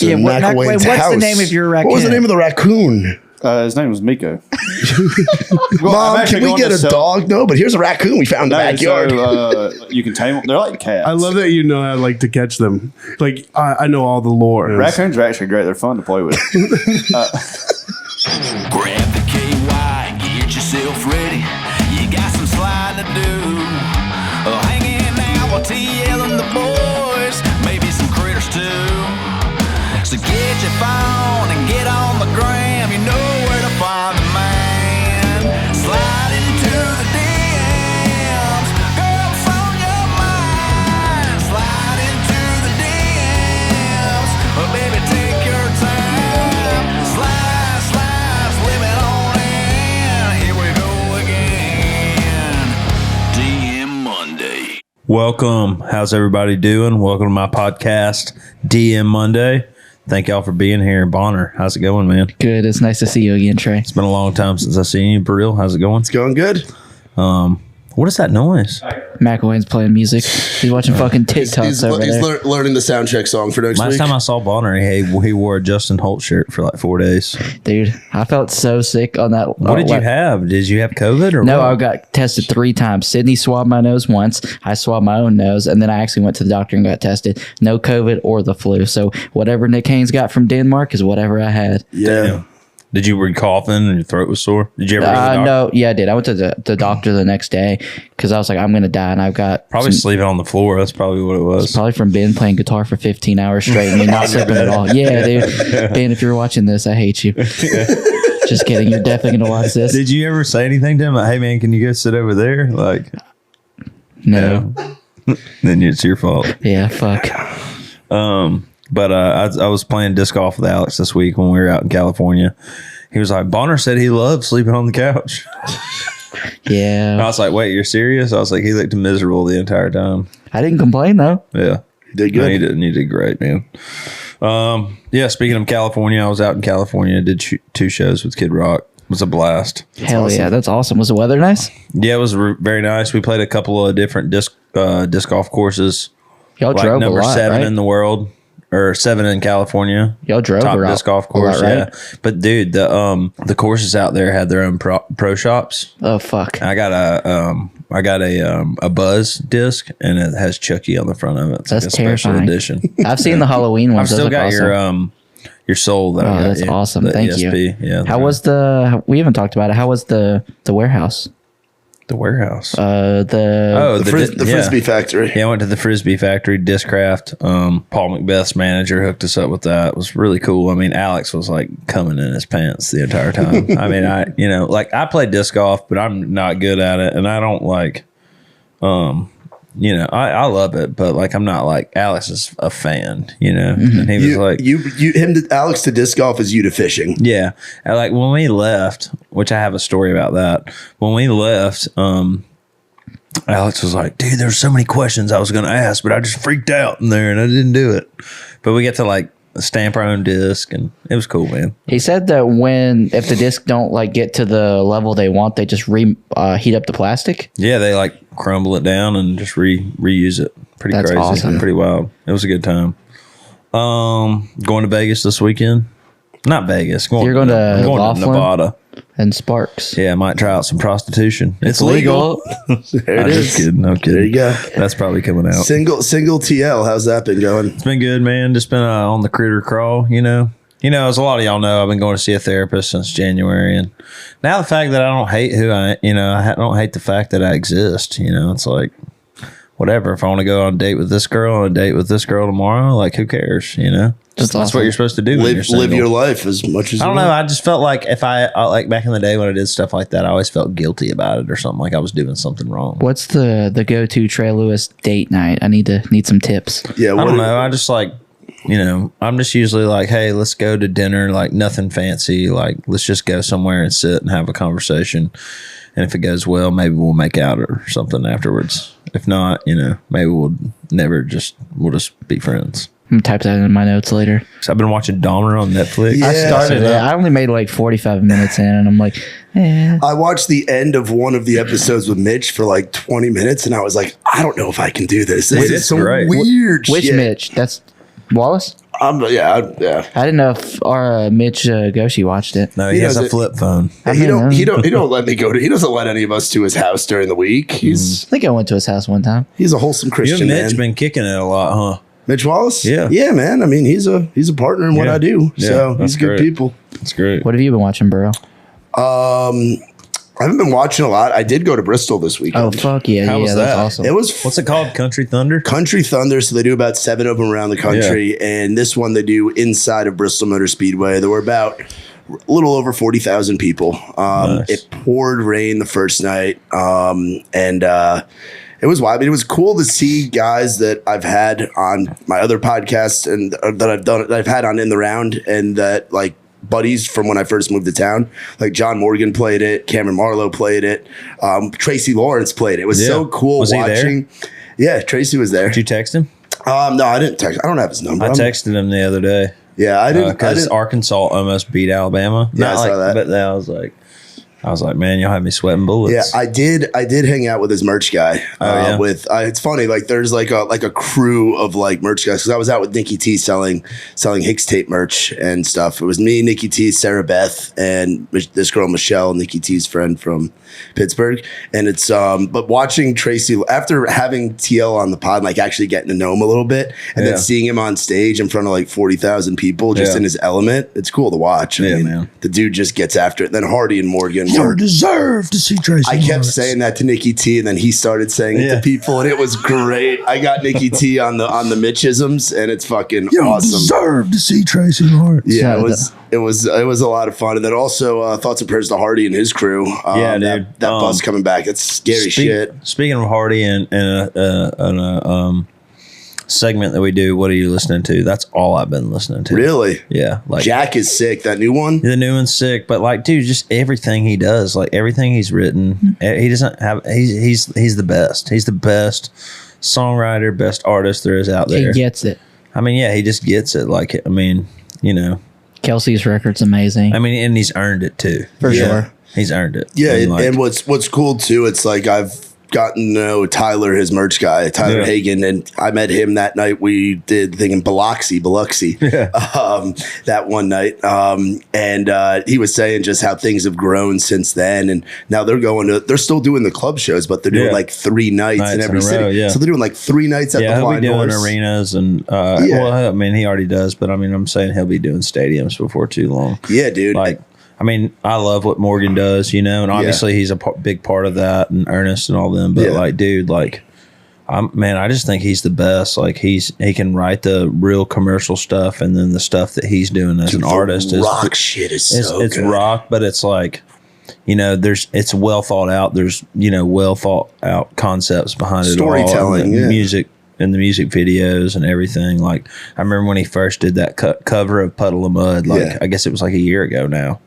Yeah, Mcilwain's what's house. the name of your raccoon? What was the name of the raccoon? His name was Miko. Mom, can we get a dog? No, but here's a raccoon we found in the backyard. So, you can tame them. They're like cats. I love that you know how to catch them. Like I know all the lore. Raccoons are actually great. They're fun to play with. Grab the KY, get yourself ready. You got some sliding to do. Hanging out with TL and the boys, maybe some critters too. So get your phone and get on the gram. You know where to find the man. Slide into the DMs. Girls on your mind. Slide into the DMs. But baby, take your time. Slide, slip it on in. Here we go again. DM Monday. Welcome. How's everybody doing? Welcome to my podcast, DM Monday. Thank y'all for being here. Bonner, how's it going, man? Good. It's nice to see you again, Trey. It's been a long time since I've seen you. Burrell, how's it going? It's going good. What is that noise? Mcilwain's playing music. He's watching fucking TikToks over there. He's learning the sound check song for next week. Last time I saw Bonner, he wore a Justin Holt shirt for like 4 days. Dude, I felt so sick on that. What did you have? Did you have COVID or No, what? I got tested 3 times. Sydney swabbed my nose once. I swabbed my own nose, and then I actually went to the doctor and got tested. No COVID or the flu. So whatever Nick Haynes got from Denmark is whatever I had. Yeah. Damn. Did you were coughing and your throat was sore? Did you ever go to the doctor? No, yeah, I did. I went to the doctor the next day because I was like, I'm going to die, and I've got Probably sleeping on the floor. That's probably what it was. probably from Ben playing guitar for 15 hours straight and me not sleeping at all. Yeah, dude. Ben, if you're watching this, I hate you. Just kidding. You're definitely going to watch this. Did you ever say anything to him? Like, hey, man, can you go sit over there? Like, No. then it's your fault. Yeah, fuck. But I was playing disc golf with Alex this week when we were out in California. He was like, Bonner said he loved sleeping on the couch. And I Yeah. was like, wait, you're serious? I was like, he looked miserable the entire time. I didn't complain, though. Yeah. Did No, good. you didn't. You did great, man. Yeah, speaking of California, I was out in California, did 2 shows with Kid Rock. It was a blast. Hell yeah, that's awesome. Was the weather nice? Yeah, it was very nice. We played a couple of different disc golf courses. Y'all Like drove number a lot, 7 right? in the world. Or 7 in California. Y'all drove top a disc golf lot, course, right? yeah. But dude, the courses out there had their own pro shops. Oh, fuck. I got a Buzz disc, and it has Chucky on the front of it. It's That's like a special terrifying. edition. I've seen the Halloween I've ones. Those still look got awesome. your soul that I Oh, got that's you, awesome. the Thank you. ESP. Yeah. How was we haven't talked about it. How was the warehouse? the warehouse? The The Frisbee Factory. Yeah, I went to the Frisbee Factory, Discraft. Paul Macbeth's manager hooked us up with that. It was really cool. I mean, Alex was like coming in his pants the entire time. I mean, I play disc golf, but I'm not good at it, and I don't like, I love it, but like I'm not like Alex is a fan, And he was like, Alex to disc golf is you to fishing. yeah. And like when we left, which I have a story about that. When we left, Alex was like, dude, there's so many questions I was going to ask, but I just freaked out in there and I didn't do it. But we get to like stamp our own disc and it was cool, man. He said that if the disc don't like get to the level they want, they just heat up the plastic. Yeah, they like crumble it down and just reuse it. Pretty That's crazy. awesome. Pretty wild. It was a good time. Going to Vegas this weekend. Not Vegas. You're going to I'm going Laughlin? to Nevada. And Sparks. Yeah, I might try out some prostitution. It's legal. There I'm it just is. kidding. No kidding. There you go. That's probably coming out. Single TL. How's that been going? It's been good, man. Just been on the critter crawl, as a lot of y'all know, I've been going to see a therapist since January, and now the fact that I don't hate I don't hate the fact that I exist. It's like whatever. If I want to go on a date with this girl and a date with this girl tomorrow, like who cares? That's awesome. what you're supposed to do. When you're Live single. your life as much as I you don't know. want. I just felt like if I like back in the day when I did stuff like that, I always felt guilty about it or something, like I was doing something wrong. What's the go-to Trey Lewis date night? I need some tips. Yeah, I don't know. I just like, I'm just usually like, hey, let's go to dinner, like nothing fancy. Like, let's just go somewhere and sit and have a conversation. And if it goes well, maybe we'll make out or something afterwards. If not, maybe we'll just be friends. I'm gonna type that in my notes later. So I've been watching Dahmer on Netflix. Yeah. I started it. I only made like 45 minutes in, and I'm like, I watched the end of one of the episodes with Mitch for like 20 minutes, and I was like, I don't know if I can do this. This It's is some great. weird Which shit. Mitch? That's Wallace? Yeah. I didn't know if our Mitch Goshi watched it. No, he has a flip phone. He don't let me go to. He doesn't let any of us to his house during the week. I think I went to his house one time. He's a wholesome You Christian and Mitch man. been kicking it a lot, huh? Mitch Wallace? Yeah. Yeah, man. I mean, he's a partner in what I do. Yeah, So that's he's good great. people. That's great. What have you been watching, bro? I haven't been watching a lot. I did go to Bristol this weekend. Oh, fuck yeah. How yeah, was that's that? awesome. It was What's it called? Country Thunder? Country Thunder. So they do about 7 of them around the country. And this one they do inside of Bristol Motor Speedway. There were about a little over 40,000 people. Nice. It poured rain the first night. It was wild. I mean, it was cool to see guys that I've had on my other podcasts and that I've had on In the Round, and that like buddies from when I first moved to town. Like John Morgan played it, Cameron Marlowe played it, Tracy Lawrence played it. It was so cool Was watching. Yeah, Tracy was there. Did you text him? No, I didn't text. I don't have his number. I texted him the other day. Yeah, I didn't. Because Arkansas almost beat Alabama. Yeah, I saw that. But then I was like, man, you'll have me sweating bullets. Yeah, I did hang out with his merch guy. Yeah. It's funny, like there's like a crew of like merch guys, because I was out with Nikki T selling Hicks tape merch and stuff. It was me, Nikki T, Sarah Beth, and this girl Michelle, Nikki T's friend from Pittsburgh. And it's but watching Tracy after having TL on the pod, like actually getting to know him a little bit, and then seeing him on stage in front of like 40,000 people just in his element, it's cool to watch. I mean, man. The dude just gets after it. Then Hardy and Morgan. You deserve to see Tracy. I kept Lawrence. saying that to Nikki T, and then he started saying it to people, and it was great. I got Nikki T on the Mitchisms, and it's fucking You awesome. deserve to see Tracy Lawrence. Yeah, Yeah, it was a lot of fun, and then also thoughts and prayers to Hardy and his crew. Yeah, dude. that bus coming back, it's scary shit. Speaking of Hardy and a segment that we do, what are you listening to? That's all I've been listening to. Really? Yeah. Like Jack is sick. That new one. the new one's sick, but like, dude, just everything he does, like everything he's written, he doesn't have. He's the best. He's the best songwriter, best artist there is out there. He gets it. I mean, yeah, he just gets it. Like, I mean, you know, Kelsey's record's amazing. I mean, and he's earned it too. For sure. He's earned it. Yeah, And, like, and what's cool too, it's like I've gotten to know Tyler, his merch guy, Tyler Yeah. Hagen, and I met him that night. We did the thing in Biloxi, that one night, and he was saying just how things have grown since then, and now they're still doing the club shows, but they're doing like 3 nights in every city. Yeah. So they're doing like 3 nights at the he'll Blind be doing Horse. arenas and well, I mean, he already does, but I mean, I'm saying he'll be doing stadiums before too long. Yeah, dude. Like, I mean, I love what Morgan does, you know, and obviously he's a big part of that, and Ernest and all them. But like, dude, like, I just think he's the best. Like, he can write the real commercial stuff, and then the stuff that he's doing as an artist is rock shit is so it's good. rock, but it's like, you know, it's well thought out. There's, you know, well thought out concepts behind it. Storytelling, all, and yeah. music. And the music videos and everything. Like, I remember when he first did that cover of Puddle of Mud. Like, I guess it was like a year ago now.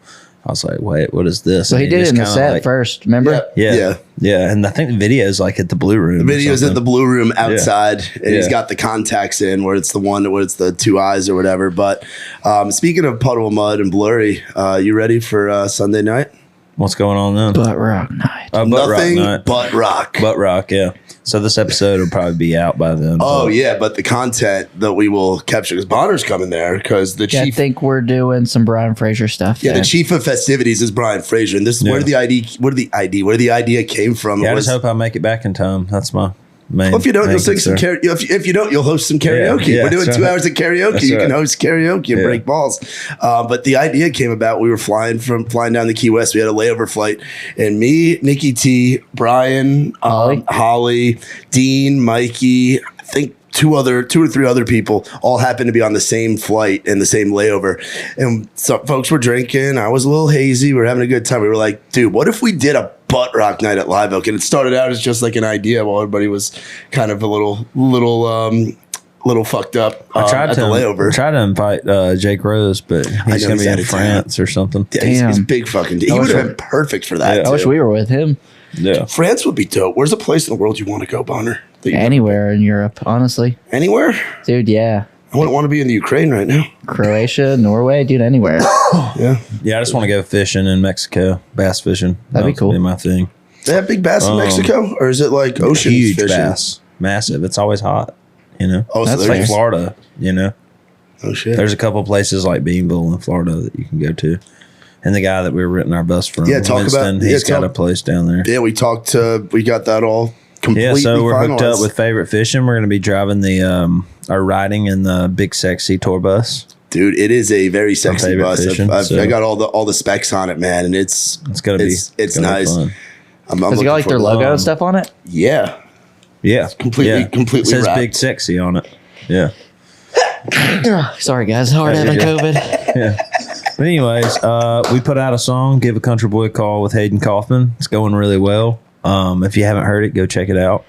I was like, wait, what is this? So And he did it just in the kinda set like, first, remember? Yeah. And I think the video's like at the Blue Room. The video's at the Blue Room outside, and he's Yeah. got the contacts in where it's the 2 eyes or whatever. But speaking of Puddle of Mud and Blurry, you ready for Sunday night? What's going on then? Butt Rock Night. Butt Nothing Rock Night. but rock. Butt Rock, yeah. So this episode will probably be out by then. Oh yeah, but the content that we will capture, because Bonner's coming there, because the Yeah, I chief. think we're doing some Brian Fraser stuff. Yeah, there. the chief of festivities is Brian Fraser, and this is where the idea came from. Yeah, It I was, just hope I make it back in time. That's my main. well, if you don't, main you'll sing some concern. karaoke. If you don't, you'll host some karaoke. Yeah, We're doing that's 2 right. hours of karaoke. That's You can right. host karaoke and Yeah. break balls. But the idea came about. We were flying down the Key West. We had a layover flight, and me, Nikki T, Brian, Holly, Dean, Mikey, I think 2 or 3 other people all happened to be on the same flight and the same layover. And some folks were drinking. I was a little hazy. We were having a good time. We were like, dude, what if we did a butt rock night at Live Oak? And it started out as just like an idea while everybody was kind of a little fucked up at the layover. I tried to invite Jake Rose, but he's know going to he's be out in of town. France or something. Yeah, he's Damn. big fucking. He would have been perfect for that. I wish too. we were with him. Yeah. France would be dope. Where's a place in the world you want to go, Bonner? Anywhere in Europe, honestly. Anywhere? Dude, yeah. I wouldn't want to be in the Ukraine right now. Croatia, Norway, dude, anywhere. Yeah. Yeah, I just want to go fishing in Mexico, bass fishing. That'd be cool. Be my thing. They have big bass in Mexico? Or is it like ocean Huge fishing? bass, massive. It's always hot, you know. Oh, so That's they're Like fair. Florida, you know. Oh shit. There's a couple places like Beanville in Florida that you can go to. And the guy that we were renting our bus from, he's got a place down there. Yeah, we got that all completely. Yeah, so we're hooked finalized. up with Favorite Fishing. We're going to be driving our riding in the big sexy tour bus. Dude, it is a very sexy bus. Fishing, I got all the specs on it, man, and it's gonna be nice. Fun. Does it got like their logo and stuff on it? Yeah, yeah, completely. It says wrapped. Big Sexy on it. Yeah. Sorry, guys. Hard having COVID. Yeah. But anyways, we put out a song, Give a Country Boy a Call with Hayden Kaufman. It's going really well. If you haven't heard it, go check it out.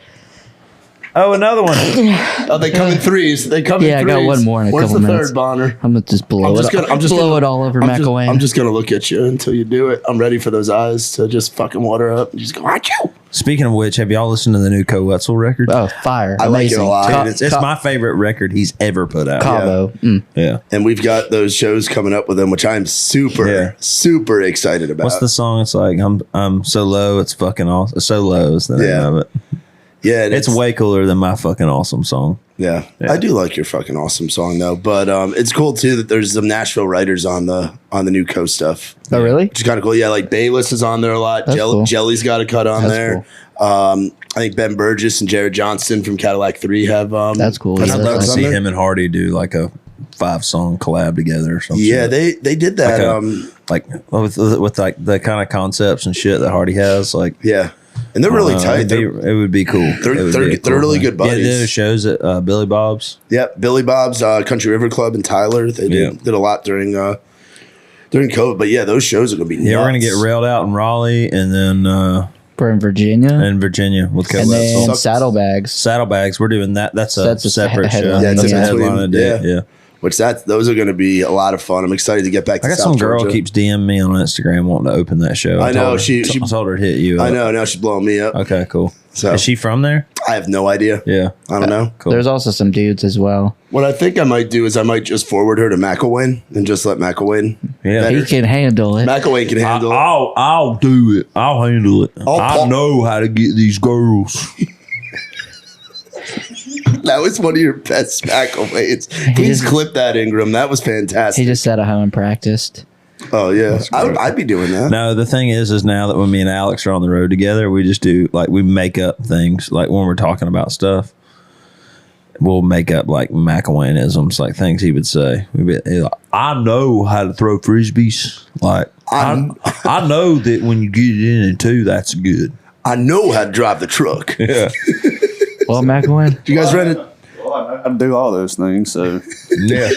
Oh, another one. Oh, they come in threes. They come in threes. I got one more in a Where's couple the minutes. third, Bonner? I'm gonna just blow it all over Mcilwain. I'm just gonna look at you until you do it. I'm ready for those eyes to just fucking water up and just go, achoo. Speaking of which, have y'all listened to the new Wetzel record? Oh, fire! I like it a lot. Dude, it's my favorite record he's ever put out. Cabo. Yeah. And we've got those shows coming up with him, which I'm super excited about. What's the song? It's like I'm so low. It's fucking awesome. So low is the name of it. Yeah, it's way cooler than my fucking awesome song. Yeah. I do like your fucking awesome song though, but it's cool too that there's some Nashville writers on the new coast stuff. Oh, really? Which is kind of cool. Yeah, like Bayless is on there a lot. Cool. Jelly's got a cut on there. Cool. I think Ben Burgess and Jared Johnston from Cadillac 3 have. That's cool. I'd love to see there. him and Hardy do like a 5-song collab together or something. Yeah, they did that. Like with like the kind of concepts and shit that Hardy has. Like yeah. And they're really tight. It would be cool. They're really good buddies. Yeah, they did shows at Billy Bob's. Yep, Billy Bob's Country River Club in Tyler. They did a lot during COVID. But yeah, those shows are gonna be nuts. Yeah, we're gonna get railed out in Raleigh and then we're in Virginia. With and then Saddlebags. Saddlebags, we're doing that. That's a separate show. headline. Yeah, That's a between- headline date. Yeah. Which those are going to be a lot of fun. I'm excited to get back to I got South some girl Georgia. keeps DMing me on Instagram wanting to open that show. I know, told her- she I told her to hit you. I up. know. Now she's blowing me up. Okay, cool. So is she from there? I have no idea. Yeah, I don't know. Cool. There's also some dudes as well. What I think I might do is I might just forward her to Mcilwain and just let Mcilwain. Yeah. He can handle it. Mcilwain can handle it. I'll do it. I'll handle it. I'll know how to get these girls. That was one of your best Mcilwains. Please clip that, Ingram. That was fantastic. He just sat at home and practiced. Oh yeah, I'd be doing that. No, the thing is now that when me and Alex are on the road together, we just do like we make up things. Like when we're talking about stuff, we'll make up like Mcilwainisms, like things he would say. We'd be like, I know how to throw frisbees. Like I know that when you get it in two, that's good. I know how to drive the truck. Yeah. Well, Mcilwain. You guys ready? Well, I do all those things, so Yeah.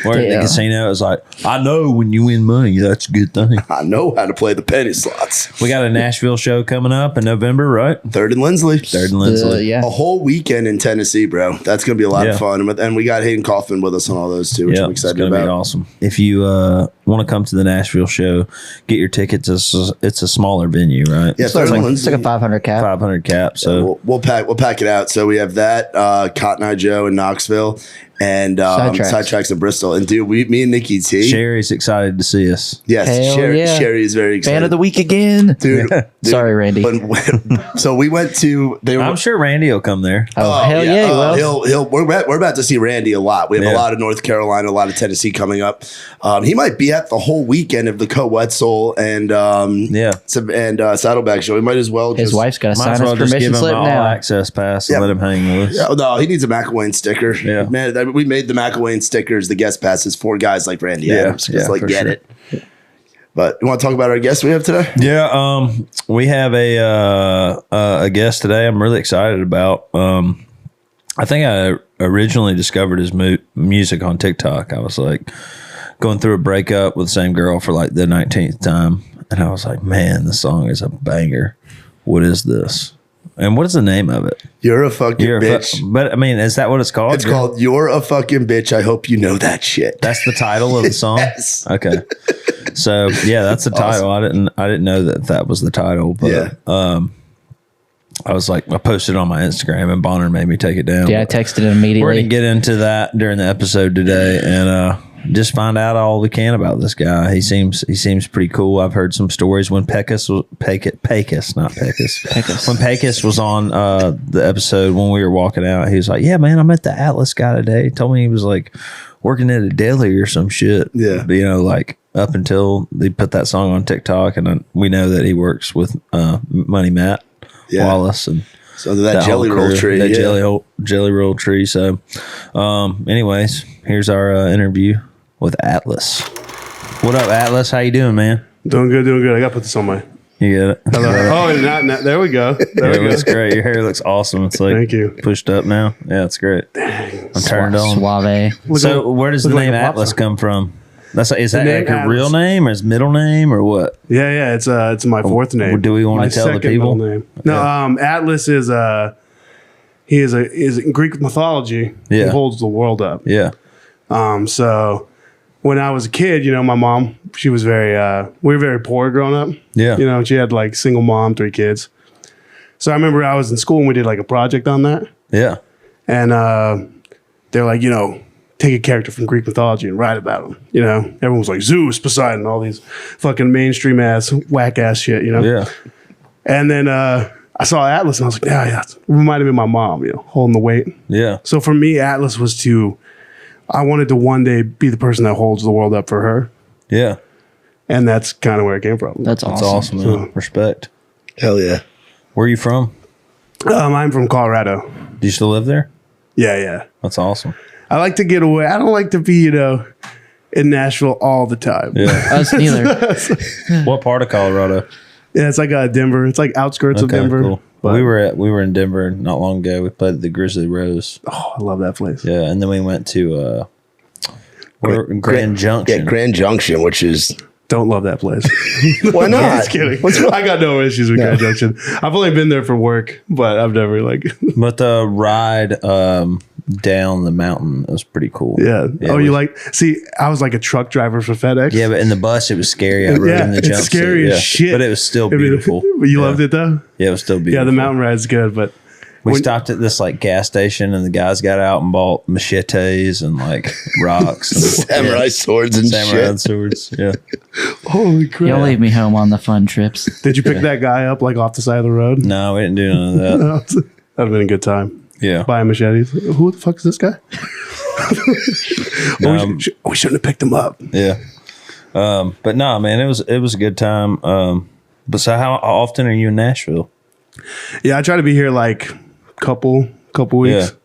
Where in the casino, it's like, I know when you win money, that's a good thing. I know how to play the penny slots. We got a Nashville show coming up in November, right? 3rd and Lindsley. 3rd and Lindsley. Yeah. A whole weekend in Tennessee, bro. That's going to be a lot of fun. And we got Hayden Kaufman with us on all those too, which I'm excited it's gonna about. be awesome. If you want to come to the Nashville show, get your tickets. It's a smaller venue, right? Yeah, It's like a 500 cap. 500 cap. So we'll pack it out. So we have that Cotton Eye Joe in Knoxville and Sidetracks in Bristol. And dude, me and Nikki T. Sherry's excited to see us. Yes, Hell Sherry, yeah. Sherry is very excited. Fan of the week again. Dude. Sorry, Randy. So we went to. I'm sure Randy will come there. Oh, hell yeah. Well, We're about to see Randy a lot. We have a lot of North Carolina, a lot of Tennessee coming up. He might be at the whole weekend of the Wetzel and Saddleback show. He might as well. his wife's got to Might as sign well his just give permission him slip an all now. access pass and let him hang with us. Yeah, no, he needs a Mcilwain sticker. Yeah. Man, we made the Mcilwain stickers, the guest passes for guys like Randy Adams. Just for get sure. it. But you want to talk about our guest we have today? Yeah, we have a guest today. I'm really excited about. I think I originally discovered his music on TikTok. I was like going through a breakup with the same girl for like the 19th time, and I was like, "Man, the song is a banger. What is this? And what is the name of it? You're a fucking bitch. But I mean, is that what it's called? It's called You're a Fucking Bitch. I hope you know that shit. That's the title of the song. Yes. Okay. So yeah, that's the title. I didn't know that was the title, but I was like, I posted it on my Instagram and Bonner made me take it down. Yeah, I texted it immediately. We're gonna get into that during the episode today, and just find out all we can about this guy. He seems pretty cool. I've heard some stories when Pecos, not Pecos. When Pecos was on the episode when we were walking out, he was like, "Yeah, man, I met the Atlus guy today. He told me he was like working at a deli or some shit." Yeah. But, like up until they put that song on TikTok, and we know that he works with Money Matt Wallace and. So that jelly roll tree. That jelly roll tree. So, anyways, here's our interview with Atlus. What up, Atlus? How you doing, man? Doing good. I got to put this on my. You get it? Hello. Oh, not, there we go. There we go. Looks great. Your hair looks awesome. It's like Thank you. Pushed up now. Yeah, it's great. I'm turned on. Suave. So, where does the name Atlus come from? Is that like a real name or his middle name or what? Yeah. It's my fourth name. Do we want My to tell the second people? middle name. No, Atlus is in Greek mythology. Yeah. He holds the world up. Yeah. So when I was a kid, my mom, she was we were very poor growing up. Yeah. She had like single mom, 3 kids. So I remember I was in school and we did like a project on that. Yeah. And they're like, take a character from Greek mythology and write about him. Everyone was like Zeus, Poseidon, all these fucking mainstream ass, whack ass shit, Yeah. And then I saw Atlus and I was like, yeah, it reminded me of my mom, holding the weight. Yeah. So for me, Atlus was I wanted to one day be the person that holds the world up for her. Yeah. And that's kind of where it came from. That's awesome. Man. Respect. Hell yeah. Where are you from? I'm from Colorado. Do you still live there? Yeah. That's awesome. I like to get away. I don't like to be, in Nashville all the time. Yeah. Us neither. What part of Colorado? Yeah, it's like Denver. It's like outskirts of Denver. Cool. But We were in Denver not long ago. We played at the Grizzly Rose. oh, I love that place. Yeah, and then we went to Grand Junction. Yeah, Grand Junction, which is Don't love that place. why not? Just kidding. I got no issues with Grand Junction. I've only been there for work, but I've never But the ride down the mountain was pretty cool. Yeah. Yeah, I was like a truck driver for FedEx. Yeah, but in the bus it was scary. I rode in the it's jumpsuit. scary as shit. But it was still beautiful. You loved it though? Yeah, it was still beautiful. Yeah, the mountain ride's good, but We stopped at this like gas station, and the guys got out and bought machetes and like rocks, and, samurai swords and samurai shit. swords. Yeah, holy crap. You'll leave me home on the fun trips. Did you pick that guy up like off the side of the road? no, we didn't do none of that. That'd have been a good time. Yeah, Buying machetes. Who the fuck is this guy? We shouldn't have picked him up. yeah. But no, man, it was a good time. But so how often are you in Nashville? Yeah, I try to be here like couple weeks. Yeah.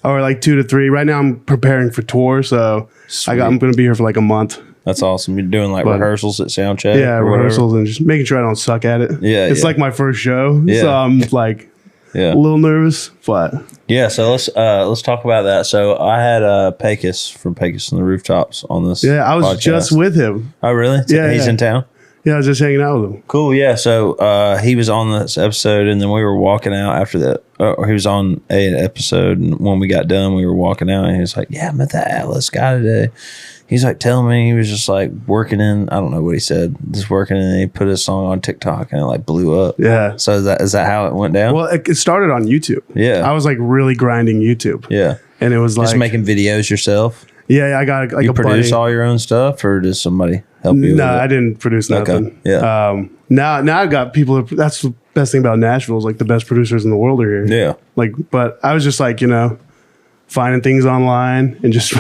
Or like 2 to 3. Right now I'm preparing for tour, so I'm going to be here for like a month. That's awesome. You're doing like But- rehearsals at Soundcheck? Yeah, or whatever? rehearsals and just making sure I don't suck at it. Yeah, it's yeah. like my first show, Yeah. so I'm like Yeah. a little nervous, but Yeah, so let's talk about that. So I had Pecos from Pecos and the Rooftops on this. yeah, I was podcast. just with him. Oh, really? Yeah, He's yeah. in town. Yeah, I was just hanging out with him. Cool. Yeah. So he was on this episode, and then we were walking out after that. Or he was on an episode, and when we got done, we were walking out, and he was like, "Yeah, I met that Atlus guy today." He's like telling me he was just like working in. I don't know what he said. Just working, and he put his song on TikTok, and it like blew up. Yeah. So is that how it went down? Well, it started on YouTube. Yeah. I was like really grinding YouTube. Yeah. And it was like Just making videos yourself. Yeah, I got like You a produce buddy. all your own stuff, or does somebody help you? No, with it? I didn't produce nothing. Okay. Yeah. Now I got people. That's the best thing about Nashville is like the best producers in the world are here. Yeah. Like, but I was just like finding things online and just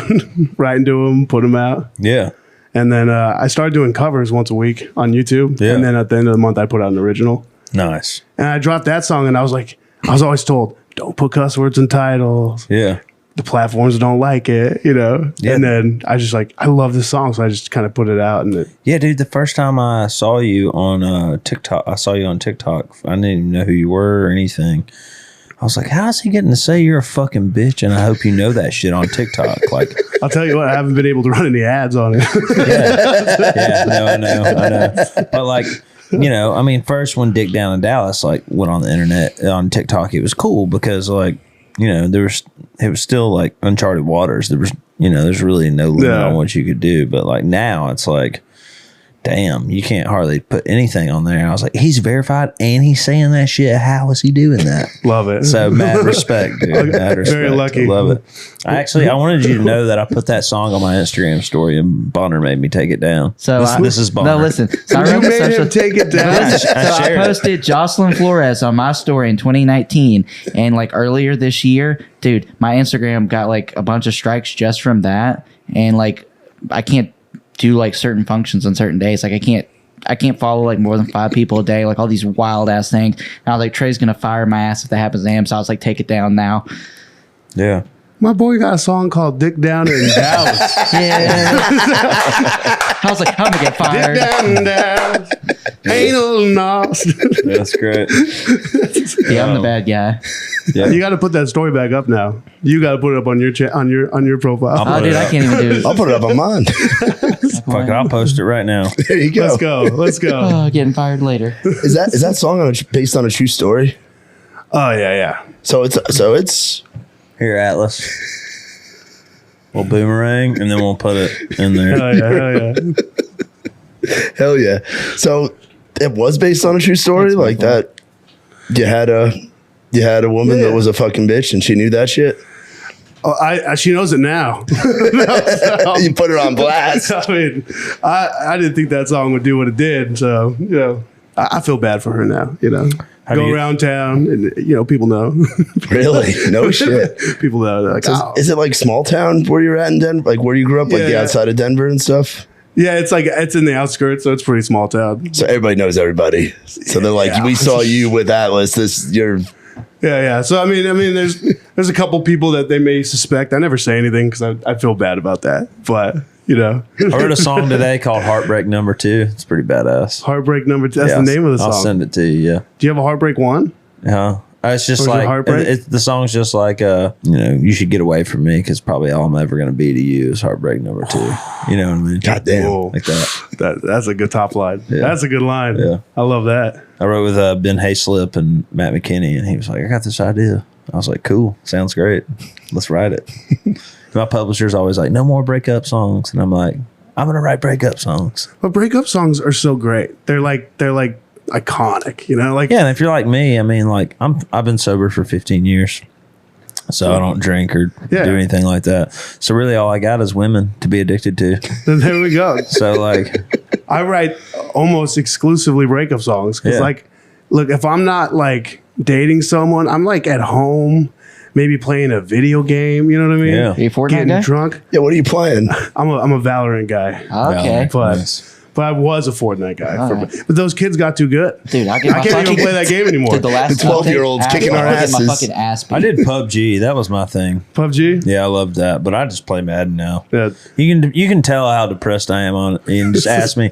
writing to them, put them out, Yeah. and then I started doing covers once a week on YouTube. Yeah. And then at the end of the month, I put out an original. Nice. And I dropped that song, and I was always told, don't put cuss words in titles. Yeah. The platforms don't like it, Yeah. And then I just I love this song, so I just kind of put it out. And Yeah, dude, the first time I saw you on TikTok, I didn't even know who you were or anything. I was like, how is he getting to say you're a fucking bitch? And I hope you know that shit on TikTok. Like, I'll tell you what, I haven't been able to run any ads on it. yeah, no, I know. But like, I mean, first when Dick Down in Dallas like went on the internet on TikTok, it was cool because like, it was still like uncharted waters. There was, there's really no limit Yeah. on what you could do. But like now it's like, damn, you can't hardly put anything on there. And I was like, he's verified and he's saying that shit. How is he doing that? Love it. So mad respect, dude. Mad respect. Very lucky. I love it. I wanted you to know that I put that song on my Instagram story and Bonner made me take it down. So this is Bonner. No, listen. So I You wrote the made him social- take it down. Listen, so I posted Jocelyn Flores on my story in 2019, and like earlier this year, dude, my Instagram got like a bunch of strikes just from that, and like I can't do like certain functions on certain days. Like I can't follow like more than 5 people a day, like all these wild ass things. And I was like, Trey's gonna fire my ass if that happens to him. So I was like, take it down now. Yeah. My boy got a song called Dick Down in Dallas. Yeah. I was like, I'm gonna get fired. Dick Down in Dallas. Anal lost. That's great. Yeah, I'm the bad guy. Yeah. You got to put that story back up now. You got to put it up on your on your profile. Oh, dude, I can't even do it. I'll put it up on mine. Fuck it, I'll post it right now. There you go. Let's go. Oh, getting fired later. Is that song based on a true story? Oh yeah. So it's Here, Atlas. We'll boomerang and then we'll put it in there. Hell yeah. hell yeah. So it was based on a true story, like that. You had a woman that was a fucking bitch, and she knew that shit. Oh, she knows it now. You put her on blast. I mean, I didn't think that song would do what it did. So, you know, I feel bad for her now, you know. Go around town and, you know, people know. Really? No shit. People know. They're like, So oh. is it like small town where you're at in Denver? Like where you grew up, like the Yeah. outside of Denver and stuff? Yeah, it's in the outskirts, so it's pretty small town. So everybody knows everybody. So they're like, Yeah. we saw you with Atlus. You're Yeah. So I mean, there's a couple people that they may suspect. I never say anything because I feel bad about that. But you know, I heard a song today called Heartbreak Number 2. It's pretty badass. Heartbreak Number 2. That's the name of the song. I'll send it to you. Yeah. Do you have a Heartbreak 1? Yeah. It's just Or is it like Heartbreak? the song's just like you should get away from me because probably all I'm ever gonna be to you is Heartbreak Number 2. You know what I mean? goddamn. Whoa. Like that. That's a good top line. Yeah. That's a good line. Yeah. I love that. I wrote with Ben Hayslip and Matt McKinney, and he was like, "I got this idea." I was like, "Cool, sounds great. Let's write it." My publisher's always like, "No more breakup songs," and I'm like, "I'm gonna write breakup songs." But breakup songs are so great. They're like iconic. You know, like Yeah, and if you're like me, I mean, like I've been sober for 15 years, so I don't drink or do anything like that. So really, all I got is women to be addicted to. there we go. So like, I write almost exclusively breakup songs because, Yeah. like, look, if I'm not like dating someone, I'm like at home, maybe playing a video game. You know what I mean? Yeah. Are you a Fortnite Getting guy? drunk. Yeah, what are you playing? I'm a Valorant guy, Okay. but nice. but I was a Fortnite guy. All right. But those kids got too good. Dude, I I can't even play that game anymore. Dude, the last The 12-year-olds kicking our I get my asses. fucking ass beat. I did PUBG. That was my thing. PUBG. Yeah, I loved that. But I just play Madden now. Yeah. You can tell how depressed I am on it. And just ask me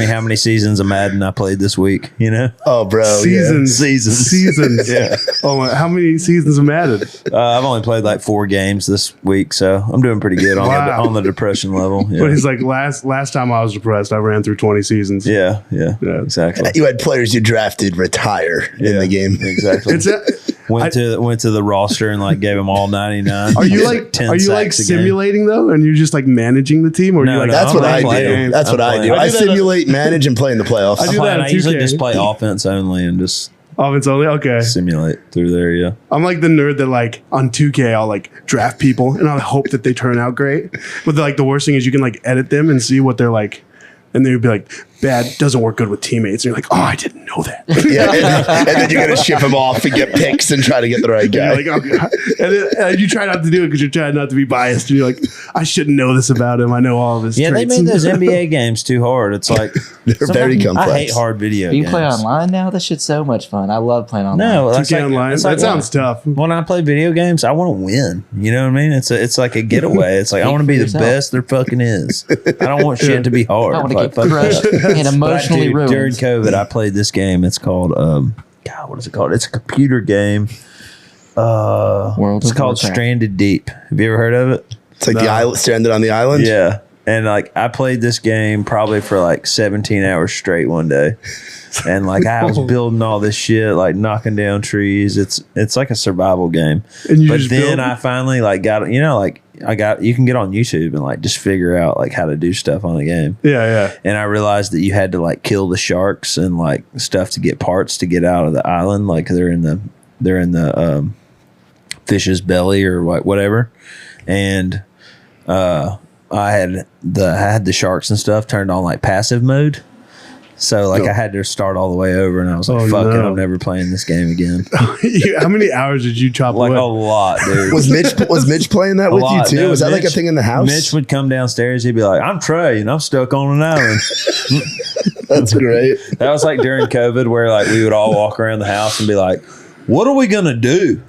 how many seasons of Madden I played this week. You know, Oh, bro. Seasons. Seasons. Yeah. Oh, my, how many seasons of Madden? I've only played like 4 games this week, so I'm doing pretty good Wow. on the depression level. But Yeah, he's like, last time I was depressed, I ran through 20 seasons. yeah, Yeah. exactly. You had players you drafted retire in the game. Exactly. It's a, Went to the roster and like gave them all 99. Are you It's like 10 are you like sacks a game. simulating though, and you're just like managing the team, or No, you like no, That's what I I'm playing. do. That's what I do. I'm I playing. simulate, manage, and play in the playoffs. I do that I in usually 2K. just play offense only and just offense only? Okay. simulate through there. Yeah. I'm like the nerd that like on 2K I'll like draft people and I'll hope that they turn out great. But like the worst thing is you can like edit them and see what they're like, and they'd be like, bad, doesn't work good with teammates. And you're like, oh, I didn't know that. Yeah, and then you're gonna ship him off and get picks and try to get the right guy. You're like, oh, God. And you try not to do it because you're trying not to be biased. And you're like, I shouldn't know this about him. I know all of his Yeah, traits. they made those NBA games too hard. It's like They're very complex. I hate hard video You games. play online now? That shit's so much fun. I love playing online. No, that's 2K like, online. it's That like sounds tough. when I play video games, I want to win. You know what I mean? It's like a getaway. It's like I want to be the yourself. best there fucking is. I don't want shit to be hard. I want to Like, get fuck crushed that. and But emotionally ruined. during COVID, I played this game. It's called God, what is it called? It's a computer game. World It's of called Warcraft. Stranded Deep. Have you ever heard of it? It's like the island, stranded on the island. Yeah. And like I played this game probably for like 17 hours straight one day. And like I was building all this shit, like knocking down trees. It's like a survival game. And you But just then build- I finally like got, like you can get on YouTube and like just figure out like how to do stuff on the game. Yeah. And I realized that you had to like kill the sharks and like stuff to get parts to get out of the island. Like they're in the fish's belly or whatever. And I had the sharks and stuff turned on like passive mode. So like I had to start all the way over, and I was like, "Fuck it, I'm never playing this game again." How many hours did you chop Like away? a lot, dude. Was Mitch playing that with you too? No, Was that like a Mitch- thing in the house? Mitch would come downstairs. He'd be like, "I'm Trey, and I'm stuck on an island." That's great. That was like during COVID, where like we would all walk around the house and be like, "What are we gonna do?"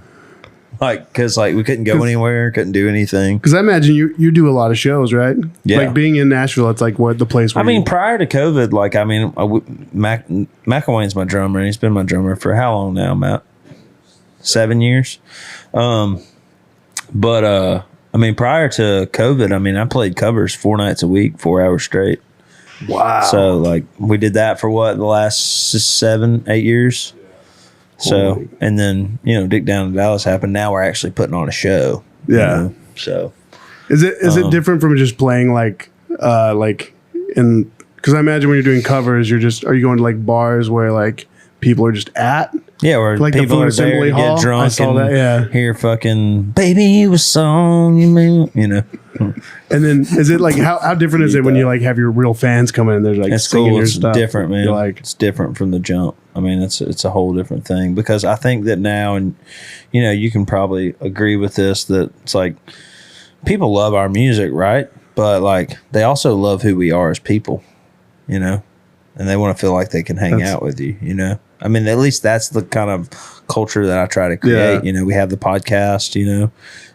Like, because like we couldn't go anywhere, couldn't do anything. Because I imagine you do a lot of shows, right? Yeah. Like being in Nashville, it's like what the place where I mean, prior to COVID, like Mcilwain's my drummer. And he's been my drummer for how long now, Matt? 7 years. But I mean, prior to COVID, I mean, I played covers 4 nights a week, 4 hours straight. wow. So like we did that for the last 7-8 years. So, and then, Dick Down in Dallas happened. Now we're actually putting on a show. Yeah. So Is it different from just playing like in? Because I imagine when you're doing covers, are you going to like bars where like people are just at? yeah, where Like the people Food are there Assembly to Hall? get drunk I saw and that, yeah. hear fucking "Baby It Was Song," And then is it like how different is it when you like have your real fans come in and they're like It's singing cool. your It's stuff? different, man. You're like, It's different from the jump. I mean, it's a whole different thing because I think that now, and you can probably agree with this, that it's like people love our music, right? But like they also love who we are as people, and they want to feel like they can hang out with you, I mean, at least that's the kind of culture that I try to create. Yeah. We have the podcast,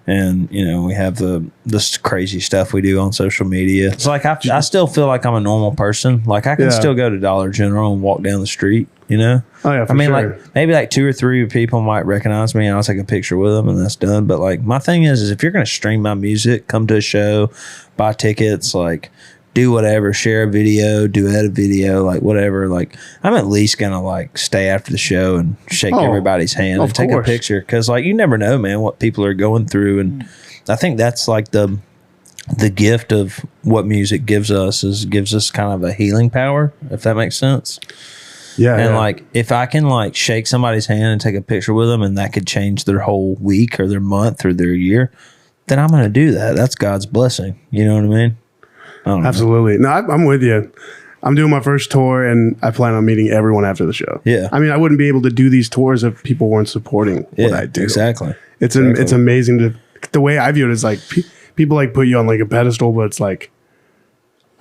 and we have this crazy stuff we do on social media. It's like I still feel like I'm a normal person. Like I can still go to Dollar General and walk down the street. Oh yeah, for I mean, sure. like maybe like 2 or 3 people might recognize me, and I'll take a picture with them, and that's done. But like my thing is if you're gonna stream my music, come to a show, buy tickets, like do whatever, share a video, duet a video, like whatever. Like I'm at least gonna like stay after the show and shake everybody's hand and take a picture, because like you never know, man, what people are going through, and I think that's like the gift of what music gives us gives us kind of a healing power, if that makes sense. Yeah. And like if I can like shake somebody's hand and take a picture with them, and that could change their whole week or their month or their year, then I'm gonna do that. That's God's blessing. You know what I mean? I don't know. Absolutely. No, I'm with you. I'm doing my first tour, and I plan on meeting everyone after the show. Yeah. I mean, I wouldn't be able to do these tours if people weren't supporting what I do. Exactly. It's amazing the way I view it is like people like put you on like a pedestal, but it's like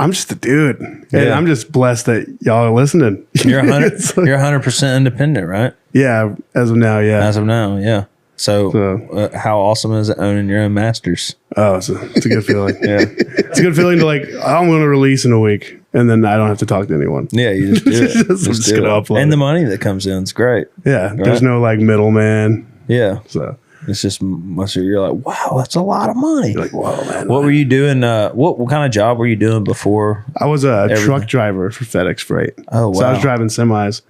I'm just a dude, and Yeah. I'm just blessed that y'all are listening. You're 100. It's like- You're 100% independent, right? yeah, as of now, yeah. As of now, yeah. So how awesome is it owning your own masters? Oh, it's a good feeling. Yeah. It's a good feeling to like, I'm going to release in a week, and then I don't have to talk to anyone. Yeah, you just do it. Just do gonna it. upload And the it. money that comes in is great. Yeah, there's no like middleman. Yeah. So It's just you're like, wow, that's a lot of money. you're like, whoa, man. What were you doing? What kind of job were you doing before? I was a everything? truck driver for FedEx Freight. Oh, So I was wow. driving semis.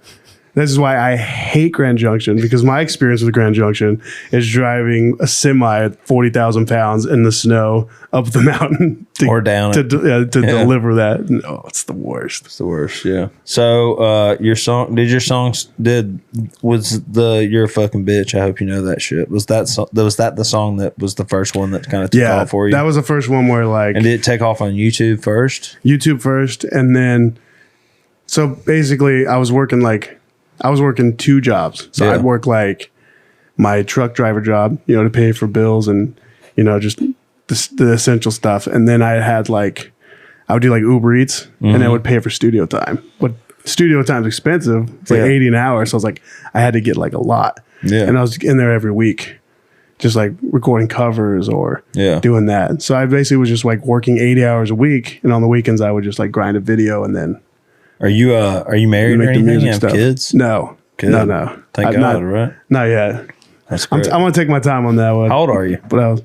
This is why I hate Grand Junction, because my experience with Grand Junction is driving a semi at 40,000 pounds in the snow up the mountain Or down to it. deliver that. No, it's the worst. It's the worst, yeah. So your song was You're a Fucking Bitch. I hope you know that shit. Was that the song that was the first one that kind of took off for you? That was the first one where like And did it take off on YouTube first? YouTube first, and then so basically I was working 2 jobs. So Yeah. I'd work like my truck driver job, to pay for bills and just the essential stuff, and then I had like I would do like Uber Eats, and I would pay for studio time. But studio time's expensive. It's like Yeah. $80 an hour, so I was like I had to get like a lot. Yeah. And I was in there every week, just like recording covers or Yeah. doing that. So I basically was just like working 80 hours a week, and on the weekends I would just like grind a video and then Are you married or make the anything? music You have stuff. kids? No. Good. No. Thank I'm God, not, right? Not yet. That's I'm great. gonna take my time on that one. How old are you? But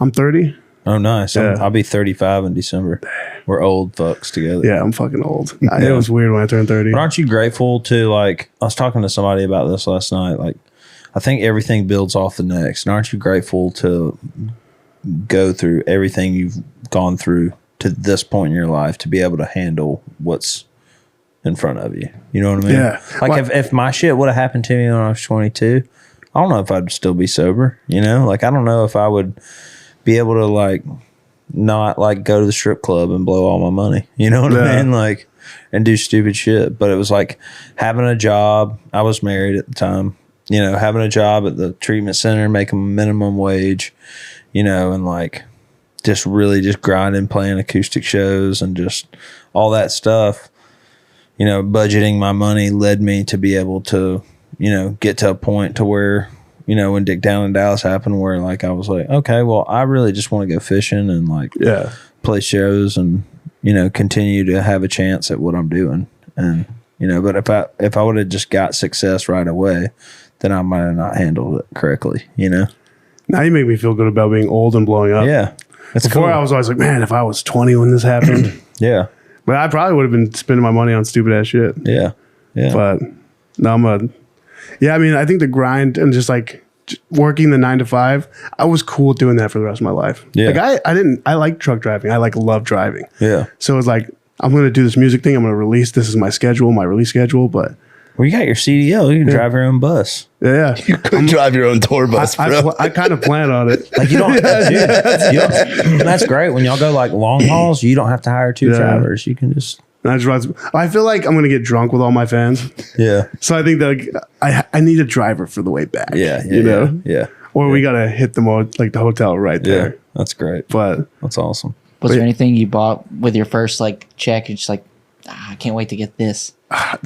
I'm 30. Oh, nice. Yeah. I'll be 35 in December. We're old fucks together. Yeah, I'm fucking old. It was weird when I turned 30. But aren't you grateful to, like, I was talking to somebody about this last night. Like, I think everything builds off the next. And aren't you grateful to go through everything you've gone through to this point in your life to be able to handle what's in front of you. You know what I mean? Yeah. Like if my shit would have happened to me when I was 22, I don't know if I'd still be sober, you know? Like, I don't know if I would be able to, like, not, like, go to the strip club and blow all my money. You know what I mean? Like, and do stupid shit. But it was, like, having a job. I was married at the time. You know, having a job at the treatment center, making minimum wage, you know, and, like, just really just grinding, playing acoustic shows and just all that stuff. You know, budgeting my money led me to be able to, you know, get to a point to where, you know, when Dick Down in Dallas happened, where like I was like, okay, well, I really just want to go fishing and like play shows and, you know, continue to have a chance at what I'm doing. And, you know, but if I would have just got success right away, then I might have not handled it correctly, you know? Now you make me feel good about being old and blowing up. Yeah. Before I was always like, man, if I was 20 when this happened. Yeah. But I probably would have been spending my money on stupid ass shit. Yeah. Yeah. But now I mean, I think the grind and just like working the 9 to 5, I was cool doing that for the rest of my life. Yeah. Like I like truck driving. I like love driving. Yeah. So it's like, I'm going to do this music thing. I'm going to release. This is my schedule, my release schedule. But well, you got your CDL. You can drive your own bus. yeah. You could drive your own tour bus, bro. I kind of plan on it. Like you don't, dude, and that's great. When y'all go like long hauls, you don't have to hire two drivers. You can just. I feel like I'm going to get drunk with all my fans. Yeah. So I think that I need a driver for the way back. Yeah. You know? Yeah. Or we got to hit the like the hotel right there. Yeah. That's great. But that's awesome. Was there anything you bought with your first like check? You're just like, I can't wait to get this. I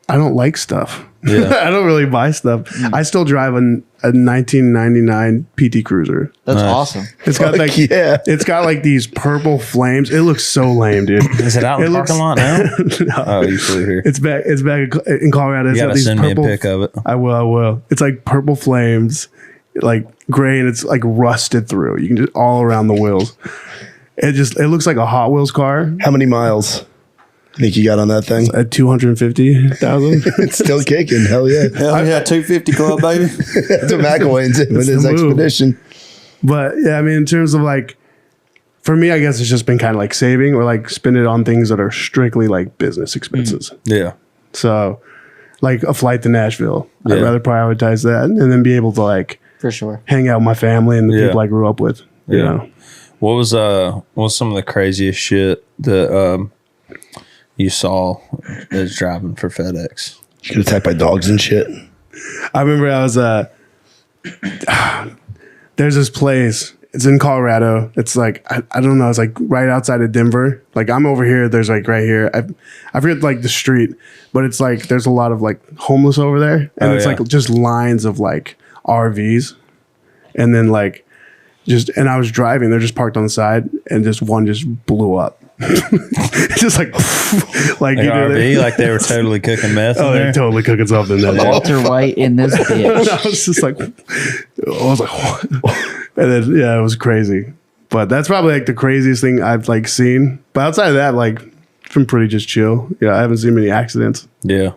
don't like stuff. Yeah. I don't really buy stuff. I still drive a 1999 PT Cruiser. That's awesome. It's got like it's got like these purple flames. It looks so lame, dude. Is it out in the parking lot now? No. Oh, you flew here. It's back in Colorado. It's You got gotta these send purple, me a pic of it. I will. It's like purple flames, like gray, and it's like rusted through. You can just all around the wheels. It looks like a Hot Wheels car. How many miles think you got on that thing? At 250,000. It's still kicking. Hell yeah. Hell yeah, 250 club, baby. That's what Mcilwain's in with his the move. expedition. But yeah, I mean, in terms of like, for me, I guess it's just been kind of like saving or like spend it on things that are strictly like business expenses. Yeah. So like a flight to Nashville, I'd Yeah. rather prioritize that and then be able to like For sure. hang out with my family and the Yeah. people I grew up with. You Yeah. know, What was some of the craziest shit that you saw as driving for FedEx? You get attacked by dogs and shit. I remember I was there's this place. It's in Colorado. It's like I don't know. It's like right outside of Denver. Like I'm over here. There's like right here. I forget like the street, but it's like there's a lot of like homeless over there, and it's like just lines of like RVs, and then like and I was driving. They're just parked on the side, and just one just blew up. Just like Like you know, RV, like they were totally cooking meth. oh, in they're there? totally cooking something. That day. Walter White in this bitch. I was just like, I was like, what? And then yeah, it was crazy. But that's probably like the craziest thing I've like seen. But outside of that, like it's been pretty just chill. Yeah, I haven't seen many accidents Yeah.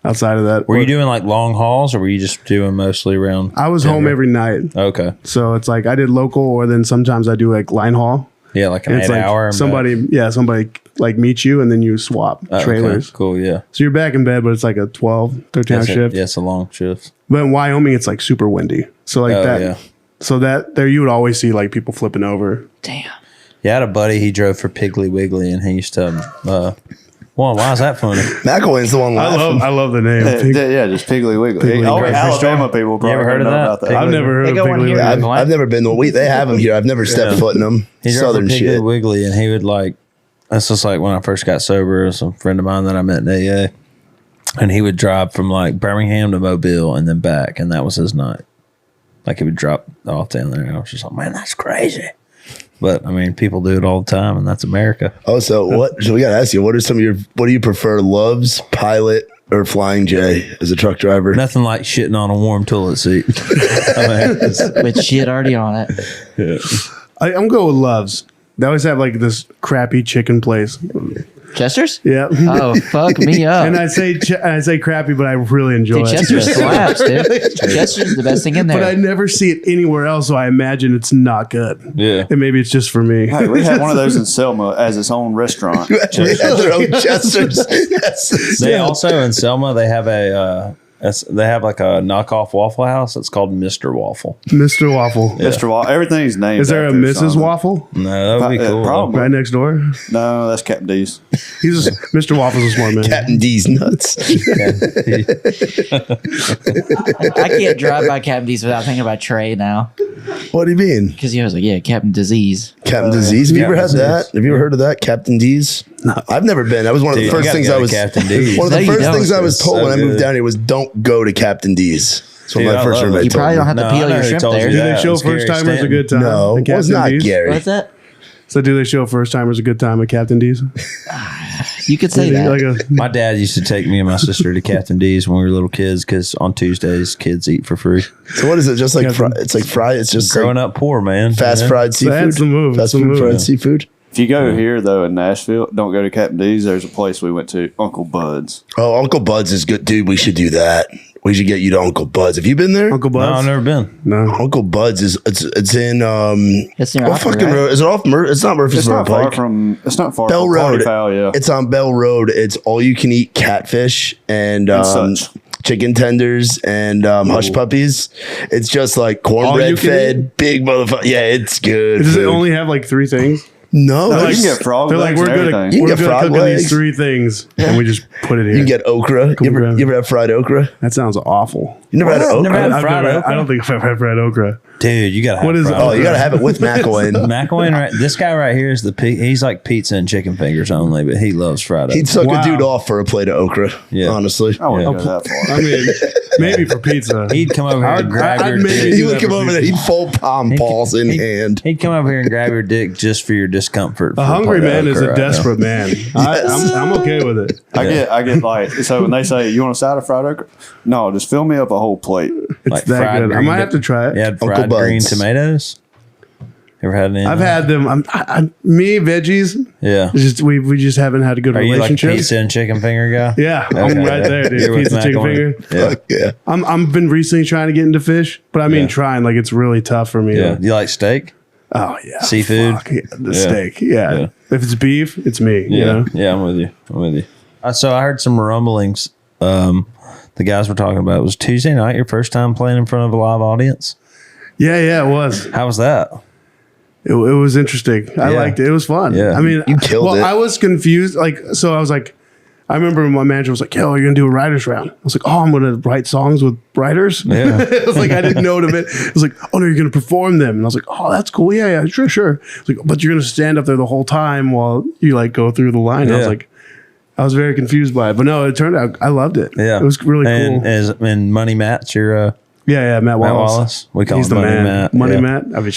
outside of that. Were you doing like long hauls, or were you just doing mostly around? I was home every night, Okay. so it's like I did local, or then sometimes I do like line haul. Yeah, like an And it's 8 like hour. and somebody like meets you, and then you swap back. Oh, trailers. Okay. Cool. Yeah. So you're back in bed, but it's like a 12, 13 hour shift. Yeah, it's a long shift. But in Wyoming, it's like super windy. So like Oh, that. yeah. So that there you would always see like people flipping over. Damn. Yeah, I had a buddy. He drove for Piggly Wiggly, and he used to. Well, why is that funny? Mcilwain's the one laughing. I love the name. Yeah, just Piggly Wiggly. Piggly All Wiggly. Alabama people probably ever heard of know that? about that. I've never heard They of got one Piggly here. Wiggly. I've never been. They have them here. I've never stepped foot in them. He drove Southern for Piggly shit. Wiggly, and he would like. That's just like when I first got sober. It was a friend of mine that I met in AA, and he would drive from like Birmingham to Mobile and then back, and that was his night. Like he would drop off down there, and I was just like, man, that's crazy. But I mean, people do it all the time, and that's America. Oh, so what? So we got to ask you, what do you prefer, Loves, Pilot, or Flying J as a truck driver? Nothing like shitting on a warm toilet seat. I mean, With shit already on it. yeah. I'm going with Loves. They always have like this crappy chicken place. Chester's? Yeah. Oh, fuck me up. And I say crappy, but I really enjoy Dude, it. Chester's slaps, dude. Chester's the best thing in there. But I never see it anywhere else, so I imagine it's not good. Yeah. And maybe it's just for me. Hey, we had one of those in Selma as its own restaurant. We had their own Chester's. Yes. They also in Selma they have they have like a knockoff Waffle House. It's called Mr. Waffle. Mr. Waffle. Mr. Waffle. Everything's named. Is there a after Mrs. something. Waffle? No, that would be cool. Probably. Right next door? No, that's Captain D's. He's just, Mr. Waffle's a smart man. Captain D's nuts. I can't drive by Captain D's without thinking about Trey now. What do you mean? Because he was like, yeah, Captain Disease. Captain Disease? Have you ever had Captain that? Disease. Have you ever heard of that? Captain D's? No. I've never been. That was one of the Dude, first you gotta things go I to was. Captain D's. One of the No, you first don't. things I was It's told so when I moved good. down here was don't go to Captain D's. That's what Dude, my I first love roommate it. You told probably me. don't have to No, peel I know your he shrimp told you there. Do that. they show It's Gary first timers a Stanton. good time? No, at it was Captain not D's? Gary. What's that? So do they show first timers a good time at Captain D's? You could say that. Like a, My dad used to take me and my sister to Captain D's when we were little kids because on Tuesdays kids eat for free. So what is it? Just like it's like fried. It's just Growing like up poor, man. fast you know? fried seafood. That's the move. Fast That's the food move. fried seafood. If you go here though in Nashville, don't go to Captain D's. There's a place we went to, Uncle Bud's. Oh, Uncle Bud's is good, dude. We should do that. We should get you to Uncle Bud's. Have you been there? Uncle No, I've Buzz? never been. No. Uncle Bud's is it's in It's near what Oxford, fucking right? road? Is it off? It's not It's Murfreesboro not far Pike. from. It's not far Bell from Road. Party Foul. Yeah. It's on Bell Road. It's all you can eat catfish and such. chicken tenders and hush puppies. It's just like All you cornbread can fed, big motherfucker. Yeah, it's good. Does it food. only have like 3 things? No, No, you there's- can get frog They're like, legs we're and good everything. at, You can we're get good at frog cooking legs. these 3 things, and we just put it here. you can get okra. You ever have fried okra? That sounds awful. You never had okra? Never had I've fried never, okra? I don't think I've ever had fried okra. Dude, you gotta have What is it? fried Oh, okra. you gotta have it with Mcilwain. Mcilwain, right? This guy right here is he's like pizza and chicken fingers only, but he loves fried He'd okra. suck Wow. a dude off for a plate of okra. Yeah. Honestly, I wouldn't Yeah. go that far. I mean, maybe for pizza. He'd come over here and grab your maybe dick. he do would that come for over there. pizza. He'd fold palm balls in hand. He'd come over here and grab your dick just for your discomfort. A hungry man is a desperate man. I'm okay with it. I get like, so when they say you want a side of fried okra, no, just fill me up a whole plate. It's that good. I might have to try it. You had Uncle fried green Bud's. tomatoes. Ever had any? I've had them. Me veggies. Yeah. It's just we just haven't had a good Are you like a relationship. pizza and chicken finger guy? Yeah, I'm Okay, right yeah. there, dude. You're with Pizza, chicken Mcilwain. finger. Yeah. Fuck yeah. I'm been recently trying to get into fish, but I mean Yeah. trying like it's really tough for me. Yeah. to- You like steak? Oh yeah. Seafood? Fuck, yeah, the Yeah. steak. Yeah. Yeah. If it's beef, it's me. Yeah. You know? Yeah, I'm with you. So I heard some rumblings. The guys were talking about it was Tuesday night your first time playing in front of a live audience. Yeah, it was. How was that? It was interesting. I Yeah. liked it. It was fun. Yeah. I mean, You killed it. I was confused. Like, so I was like, I remember my manager was like, "Yo, you're gonna do a writers round." I was like, "Oh, I'm gonna write songs with writers." Yeah. It was like I didn't know it. It was like, "Oh no, you're gonna perform them," and I was like, "Oh, that's cool. Yeah, sure." It's like, but you're gonna stand up there the whole time while you like go through the line. I was Yeah. like, I was very confused by it, but no, it turned out I loved it. Yeah. it was really and, cool. And Money Matt's your Yeah, Matt Wallace. We call He's him the Money man. Matt. Money Yeah. Matt. I mean,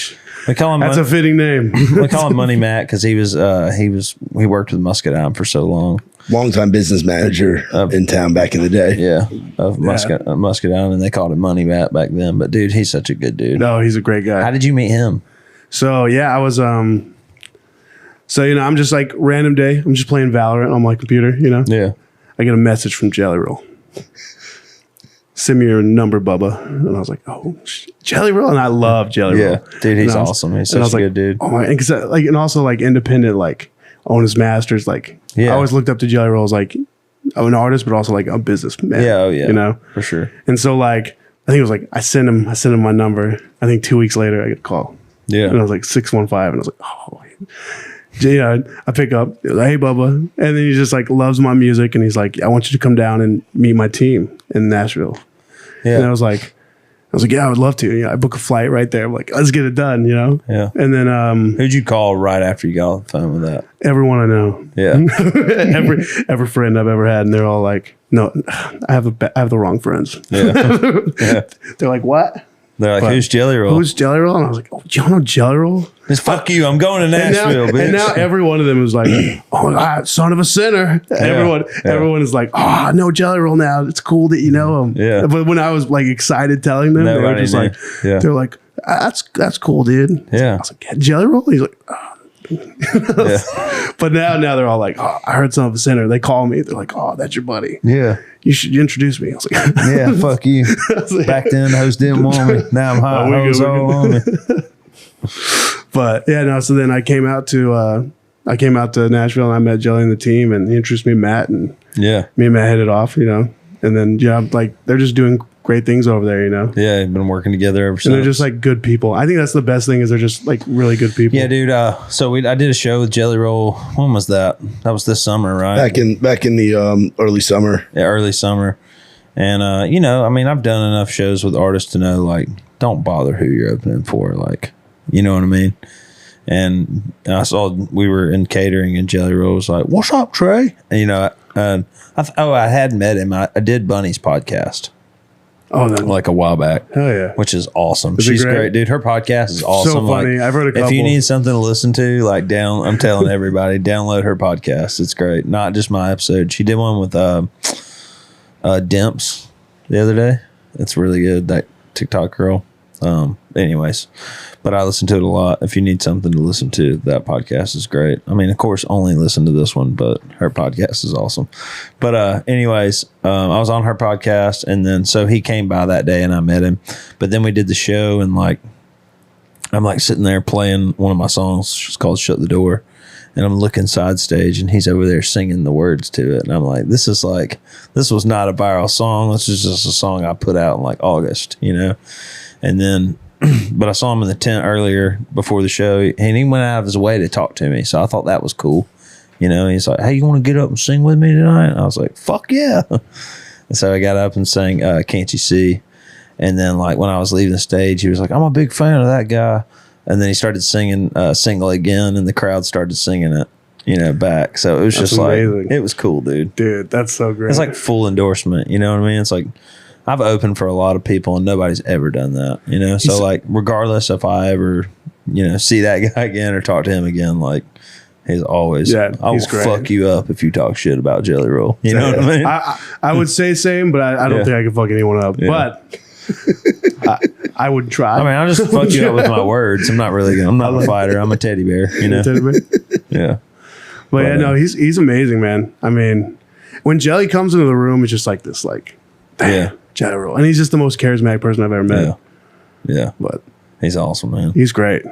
We call him that's a fitting name. we call him Money Matt because he worked with Muscadine for so long. Longtime business manager in town back in the day. Yeah, of Muscadine, and they called him Money Matt back then. But dude, he's such a good dude. No, he's a great guy. How did you meet him? So yeah, I was so I'm just like random day. I'm just playing Valorant on my computer, Yeah, I get a message from Jelly Roll. Send me your number, Bubba. And I was like, oh, Jelly Roll? And I love Jelly Roll. yeah, dude, he's And I was- awesome. He's and I such was a like, good dude. Oh my, and also like independent, like own his masters. Like I Yeah. always looked up to Jelly Roll as like an artist, but also like a businessman. Yeah, oh yeah, for sure. And so like I think it was like I sent him my number. I think 2 weeks later I get a call. Yeah, And I was like 615, and I was like, oh. Yeah, I pick up, like, hey Bubba, and then he just like loves my music, and he's like, I want you to come down and meet my team in Nashville. yeah, And I was like, yeah, I would love to. I book a flight right there. I'm like, let's get it done, Yeah. And then Who'd you call right after you got off the phone with that? everyone I know, Yeah, every friend I've ever had, and they're all like, no, I have the wrong friends. yeah. Yeah. They're like, what? They're like, But who's Jelly Roll? Who's Jelly Roll? And I was like, oh, do you know Jelly Roll? Just fuck you. I'm going to Nashville, bitch. And now every one of them is like, oh, son of a sinner. Everyone is like, oh, I know Jelly Roll now. It's cool that you know him. Yeah. But when I was like excited telling them, they were Nobody just knew. like, Yeah. they're like, that's cool, dude. Yeah. I was like, Jelly Roll? He's like, oh. But now they're all like, oh, I heard some of the center. They call me. They're like, oh, that's your buddy. Yeah. You should introduce me. I was like, Yeah, fuck you. Back then, hoes didn't want me. Now I'm hot. we're Hoes good, we're all on me. But yeah, no. So then I came out to Nashville and I met Jelly and the team, and he introduced me to Matt, and Yeah. me and Matt hit it off, and then like they're just doing great things over there, Yeah, been working together ever since. And they're just like good people. I think that's the best thing is they're just like really good people. Yeah, dude. So I did a show with Jelly Roll. When was that? That was this summer, right? Back in the early summer. Yeah, early summer. And I've done enough shows with artists to know, like, don't bother who you're opening for, like, you know what I mean? And I saw we were in catering, and Jelly Roll was like, "What's up, Trey?" And I had met him. I did Bunny's podcast. Oh, then Like a while back. hell yeah. Which is awesome. Is it She's great? great, dude. Her podcast is awesome. So funny. Like, I've heard a couple. if you need something to listen to, like I'm telling everybody, download her podcast. It's great. Not just my episode. She did one with Dimps the other day. It's really good. That TikTok girl. Anyways, but I listen to it a lot. If you need something to listen to, that podcast is great. I mean, of course, only listen to this one, but her podcast is awesome. But anyways, I was on her podcast, and then so he came by that day, and I met him. But then we did the show, and like I'm like sitting there playing one of my songs. It's called "Shut the Door," and I'm looking side stage, and he's over there singing the words to it, and I'm like, this was not a viral song. This is just a song I put out in like August, And then, but I saw him in the tent earlier before the show, and he went out of his way to talk to me. So I thought that was cool. He's like, "Hey, you want to get up and sing with me tonight?" And I was like, "Fuck yeah!" And so I got up and sang "Can't You See?" And then, like, when I was leaving the stage, he was like, "I'm a big fan of that guy." And then he started singing "Single Again," and the crowd started singing it, back. So it was That's just amazing. like, it was cool, dude. Dude, that's so great. It's like full endorsement. You know what I mean? It's like, I've opened for a lot of people, and nobody's ever done that, So, like, regardless if I ever, see that guy again or talk to him again, like, he's always, I will he's great. fuck you up if you talk shit about Jelly Roll. You know what I mean? I would say same, but I don't think I can fuck anyone up. Yeah. But I would try. I mean, I'll just fuck you up with my words. I'm not a fighter. I'm a teddy bear, Yeah. But yeah, no, he's amazing, man. I mean, when Jelly comes into the room, it's just like this, like, Yeah. Jelly Roll. And he's just the most charismatic person I've ever met. Yeah. Yeah. But He's awesome, man. he's great.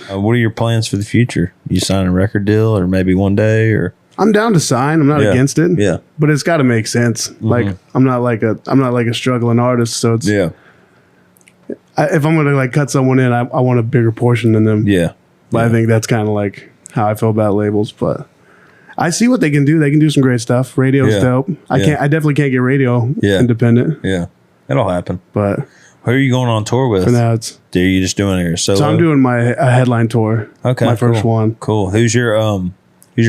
What are your plans for the future? You sign a record deal, or maybe one day, or? I'm down to sign. I'm not Yeah. against it. Yeah. But it's got to make sense. Like I'm not like a struggling artist, so it's Yeah. if I'm gonna like cut someone in, I want a bigger portion than them. Yeah. But I think that's kind of like how I feel about labels. But I see what they can do. They can do some great stuff. Radio's Yeah. dope. I definitely can't get radio independent. Yeah. It'll happen. But Who are you going on tour with? for now, it's Are you just doing it your solo? so I'm doing a headline tour. Okay, my first cool. one. Cool. Who's your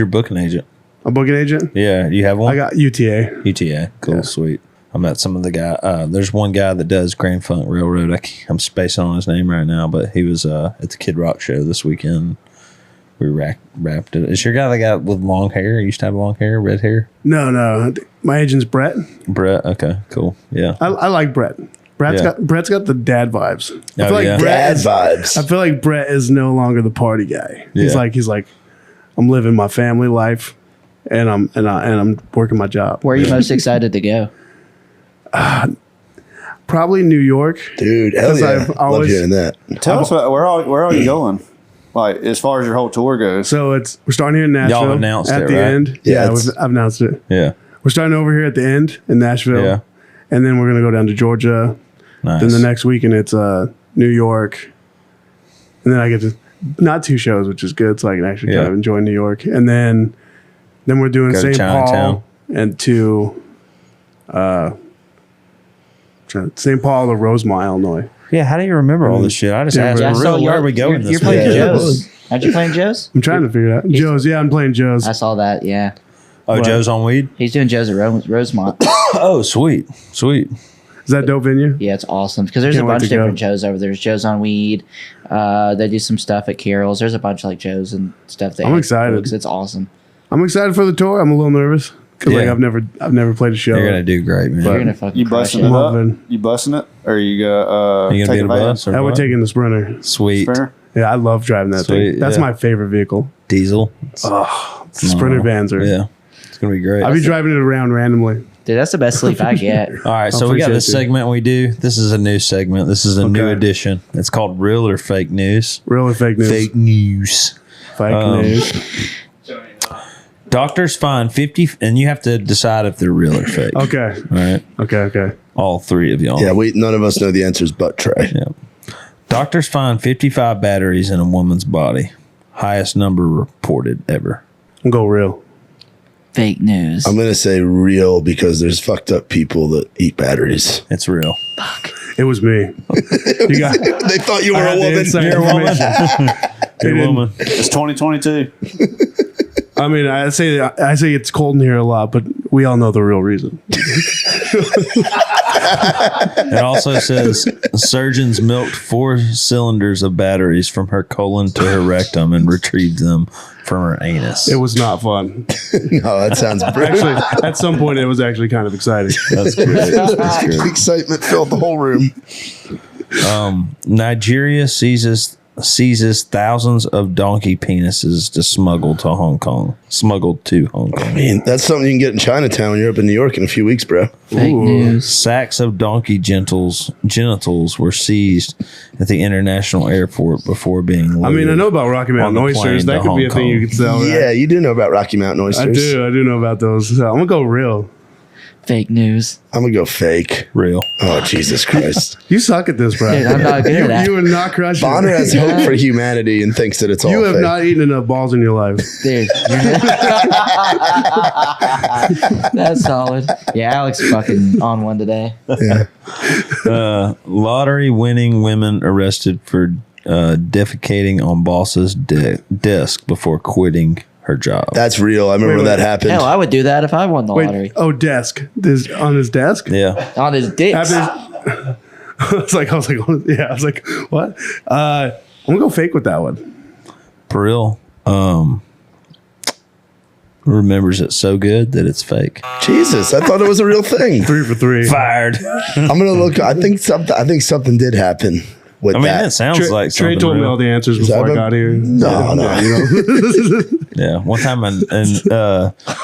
booking agent? A booking agent. Yeah, you have one? I got UTA. UTA. Cool, Yeah. sweet. I met some of the guy. There's one guy that does Grand Funk Railroad. I'm spacing on his name right now, but he was at the Kid Rock show this weekend. We wrapped it. Is your guy the guy with long hair? He used to have long hair, red hair? No. My agent's Brett. Brett. Okay, cool. Yeah. I like Brett. Brett's Yeah. got the dad vibes. I Oh, feel like yeah. Dad vibes. I feel like Brett is no longer the party guy. He's Yeah. like I'm living my family life, and I'm working my job. Where are you most excited to go? Probably New York. Dude, hell 'Cause yeah. I've Love always- hearing that. Tell us about where are you going? Like as far as your whole tour goes. So we're starting here in Nashville. Y'all announced at it, the right? end. Yeah, Yeah, it's- I've announced it. Yeah. We're starting over here at the end in Nashville. Yeah. And then we're gonna go down to Georgia. Nice. Then the next weekend it's New York. And then I get to not 2 shows, which is good, so I can actually kind Yeah. of enjoy New York. And then we're doing Go to St. Chinatown. Paul and to St. Paul to Rosemont, Illinois. Yeah, how do you remember all this shit? I just Yeah, asked bro. for real. Where are we going You're this playing week? Yeah. Joe's. Aren't you playing Joe's? I'm trying to figure it out. Joe's, yeah, I'm playing Joe's. I saw that. Yeah, Oh, Joe's on weed? he's doing Joe's at Rosemont. Oh, sweet. Sweet. Is that dope venue? Yeah, it's awesome because there's Can't a wait bunch to of different go. Joe's over there. There's Joe's on weed. They do some stuff at Carol's. There's a bunch of like Joe's and stuff. They I'm have excited. folks. It's awesome. I'm excited for the tour. I'm a little nervous because like Yeah. I've never played a show. You're going to do great, man. You're gonna fucking You crush busting it. it up? Loving. You busting it? Or you go you going to be in a bus? Or I would what? take in the Sprinter. Sweet. Sprinter? Yeah, I love driving that Sweet, thing. That's yeah. my favorite vehicle. diesel. Sprinter vans are. Yeah, it's gonna be great. I'll be driving it around randomly. Dude, that's the best sleep I get. All right, so we got this appreciate you. segment we do. This is a new segment. This is a new Okay. edition. It's called Real or Fake News. Real or fake news? Fake news. Fake news. Doctors find 50, and you have to decide if they're real or fake. Okay. All right, Okay. all three of y'all. Yeah, none of us know the answers but Trey. Yeah. Doctors find 55 batteries in a woman's body. Highest number reported ever. I'll go real. Fake news. I'm gonna say real because there's fucked up people that eat batteries. It's real. It was me. You got. They thought you were I a had the woman. inside You're a woman. information. You're a woman. It's 2022. I mean, I say it's cold in here a lot, but we all know the real reason. It also says surgeons milked 4 cylinders of batteries from her colon to her rectum and retrieved them from her anus. It was not fun. No, that sounds brilliant. Actually, at some point, it was actually kind of exciting. That's great. That's great. Excitement filled the whole room. Nigeria seizes thousands of donkey penises to smuggle to Hong Kong. Smuggled to Hong Kong. I mean, that's something you can get in Chinatown when you're up in New York in a few weeks, bro. Fake news. Sacks of donkey genitals were seized at the international airport before being loaded. I mean, I know about Rocky On Mountain the oysters. plane That to could be a Hong thing you Kong. could sell. Right? Yeah, you do know about Rocky Mountain I oysters. do know about those. So I'm gonna go real. Fake news. I'm gonna go fake. real. Oh, Jesus Christ. You suck at this, bro. Dude, I'm not good at that. You are not crushing. Bonner it. has hope for humanity and thinks that it's all You have fake. not eaten enough balls in your life. Dude. That's solid. Yeah, Alex fucking on one today. Lottery winning women arrested for defecating on boss's desk before quitting her job. That's real. I remember when that happened. Hell, I would do that if I won the lottery. Wait, desk. This on his desk. Yeah. On his dick. After, I was like, yeah. I was like, what? I'm gonna go fake with that one. For real. Remembers it so good that it's fake. Jesus, I thought it was a real thing. 3 for 3. Fired. I'm gonna look. I think something did happen with I mean, that. it sounds like Trey something told me real. all the answers that before I a- got here. No, no. Yeah, you know? Yeah. One time in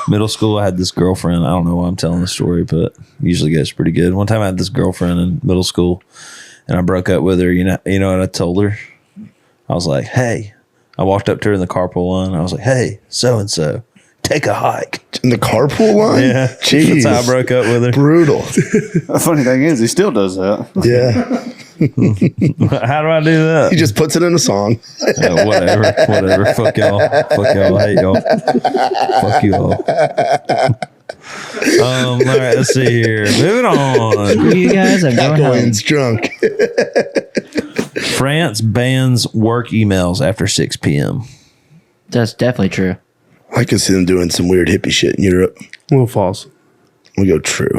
middle school, I had this girlfriend. I don't know why I'm telling the story, but it usually goes pretty good. One time I had this girlfriend in middle school and I broke up with her. You know what I told her? I was like, hey, I walked up to her in the carpool line. I was like, hey, so-and-so, take a hike. In the carpool line. Yeah. Jeez. That's how I broke up with her. Brutal. The funny thing is, he still does that. Yeah. How do I do that? He just puts it in a song. Whatever. Fuck y'all. I hate y'all. Fuck you all. All right, let's see here. Moving on. You guys, I'm going home. Cohen's drunk. France bans work emails after 6 p.m. That's definitely true. I could see them doing some weird hippie shit in Europe. A little false. We go true.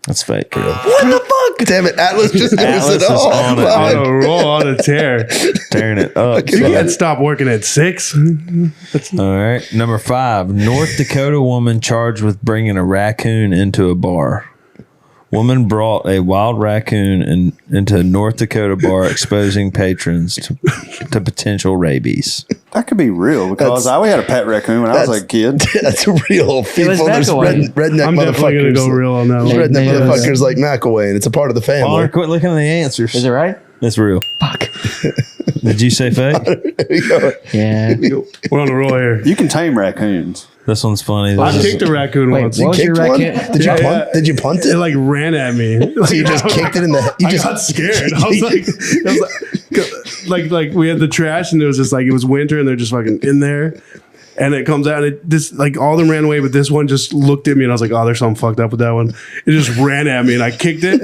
That's fake. What the fuck? Damn it. Atlas just knows Atlas it is all. on it, On Fuck. a roll, on a tear. Tearing it up. You can't stop working at 6. All right. Number 5. North Dakota woman charged with bringing a raccoon into a bar. Woman brought a wild raccoon into a North Dakota bar, exposing patrons to potential rabies. That could be real because we had a pet raccoon when I was a kid. That's real. People, there's Mcilwain. redneck I'm definitely motherfuckers. going to go real on that There's one. redneck Yeah. motherfuckers like Mcilwain. It's a part of the family. Connor, quit looking at the answers. Is it right? It's real. Fuck. Did you say fake? Yeah. We're on a roll here. You can tame raccoons. This one's funny. I This is- kicked a raccoon Wait, once. what was your Kicked one? raccoon? Did you Yeah, punt? yeah. Did you punt It it? like ran at me. So you just kicked it in the. You I just got scared. I was like we had the trash and it was just like it was winter and they're just fucking in there. And it comes out and all of them ran away, but this one just looked at me and I was like, oh, there's something fucked up with that one. It just ran at me and I kicked it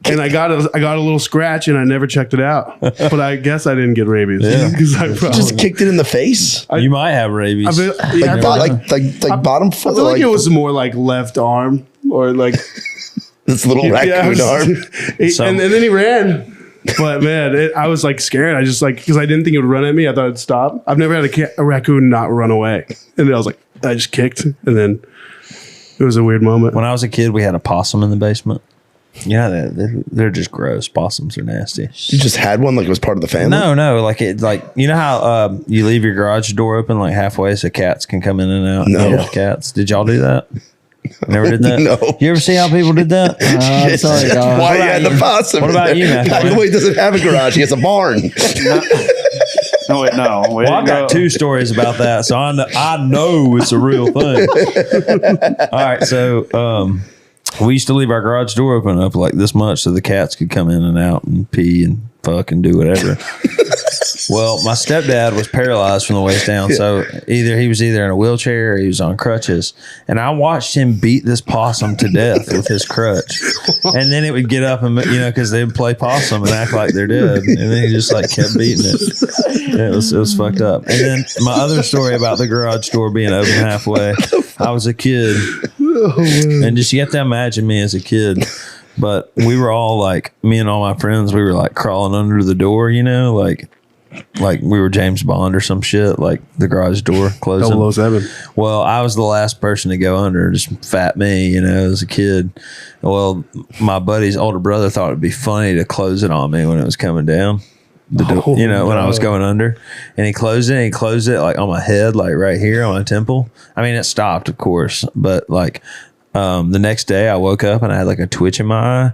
and I got a little scratch and I never checked it out. But I guess I didn't get rabies. Yeah. 'Cause I probably just kicked it in the face. you might have rabies. I feel, Like, yeah, I feel like bottom foot. I feel like it was more like left arm or like this little yeah, raccoon arm. and then he ran. But man, I was like scared. I just like because I didn't think it would run at me. I thought it'd stop. I've never had a raccoon not run away, and I was like, I just kicked, and then it was a weird moment. When I was a kid, we had a possum in the basement. Yeah, they're just gross. Possums are nasty. You just had one like it was part of the family? No, like you know how you leave your garage door open like halfway so cats can come in and out. No. Yeah, cats. Did y'all do that? Never did that. No. You ever see how people did that? I'm sorry, dog. Why you had the possum? What about you, Matthew? By the way, he doesn't have a garage. He has a barn. No, wait, no. Well, I've got 2 stories about that, so I know it's a real thing. All right, so we used to leave our garage door open up like this much so the cats could come in and out and pee and fuck and do whatever. Well, my stepdad was paralyzed from the waist down, so he was either in a wheelchair or he was on crutches, and I watched him beat this possum to death with his crutch, and then it would get up and because they would play possum and act like they're dead, and then he just like kept beating it. It was fucked up. And then my other story about the garage door being open halfway. I was a kid, and just you have to imagine me as a kid. But we were all like, me and all my friends, we were like crawling under the door, like we were James Bond or some shit, like the garage door closing. 007. Well, I was the last person to go under, just fat me, as a kid. Well, my buddy's older brother thought it'd be funny to close it on me when it was coming down. The door, when I was going under, and he closed it like on my head, like right here on my temple. I mean, it stopped, of course, but like the next day I woke up and I had like a twitch in my eye,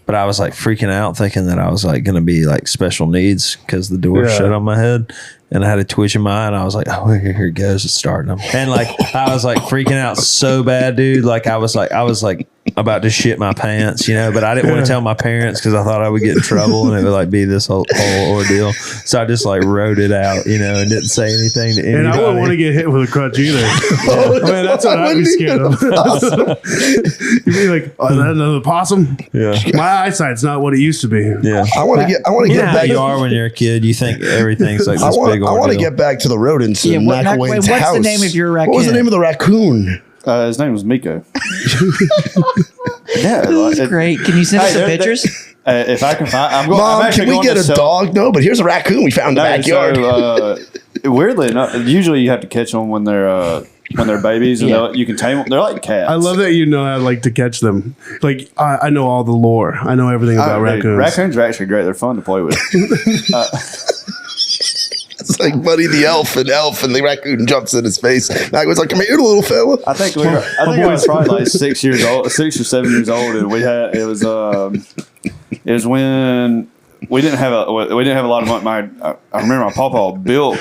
but I was like freaking out thinking that I was like going to be like special needs because the door shut on my head, and I had a twitch in my eye, and I was like, oh, here it goes, it's starting them. And like I was like freaking out so bad, dude. Like I was like about to shit my pants, but I didn't want to tell my parents because I thought I would get in trouble and it would like be this whole ordeal. So I just like wrote it out, and didn't say anything to anybody. And I wouldn't want to get hit with a crutch either. I mean, that's what I'd be scared of. You'd be like, oh, is that another possum? Yeah. My eyesight's not what it used to be. Yeah. I want to get How back. you are when you're a kid, you think everything's like this big ordeal. I want to get back to the rodents in Mcilwain's what's house. the name of your raccoon? What was the name of the raccoon? His name was Miko. Yeah, That's great. Can you send us some pictures? If I can find, I'm Mom, can we get a dog? No, but here's a raccoon we found in the backyard. So, weirdly enough, usually you have to catch them when they're babies, and you can tame them. They're like cats. I love that you know how to catch them. Like I know all the lore. I know everything about raccoons. Raccoons are actually great. They're fun to play with. It's like Buddy the Elf, and the raccoon jumps in his face. And I was like, "Come here, little fella." I think I was probably like 6 years old, 6 or 7 years old, and it was when we didn't have a lot of money. I remember my pawpaw built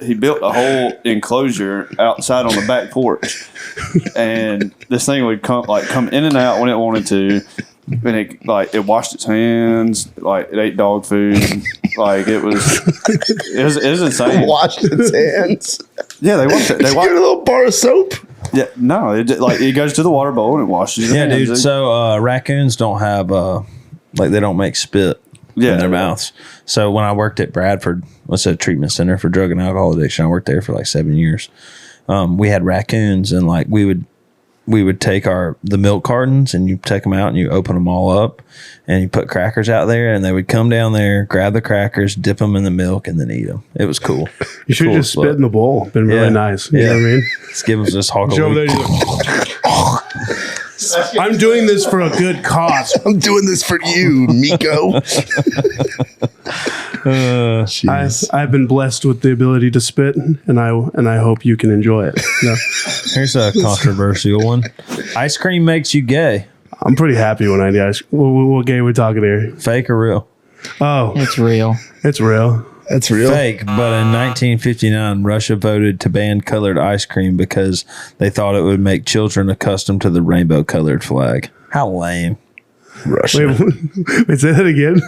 he built a whole enclosure outside on the back porch, and this thing would come in and out when it wanted to. And it washed its hands, like it ate dog food, like it was insane. Washed its hands. Yeah, they washed it. They Get a little bar of soap. Yeah, no, it goes to the water bowl and it washes. Yeah, dude. So raccoons don't have they don't make spit in their mouths. So when I worked at Bradford, what's a treatment center for drug and alcohol addiction, I worked there for like 7 years. We had raccoons, and like we would take the milk cartons and you take them out and you open them all up and you put crackers out there, and they would come down there, grab the crackers, dip them in the milk, and then eat them. It was cool. You should just spit in the bowl. Been really nice. You know what I mean? Let's give them this hog. I'm doing this for a good cause. I'm doing this for you, Miko. I've been blessed with the ability to spit, and I hope you can enjoy it. No. Here's a controversial one. Ice cream makes you gay. I'm pretty happy when I do ice. What gay we talking here? Fake or real? Oh, It's real. it's real. That's real. Fake, but in 1959, Russia voted to ban colored ice cream because they thought it would make children accustomed to the rainbow-colored flag. How lame. Russia. Wait, say that again.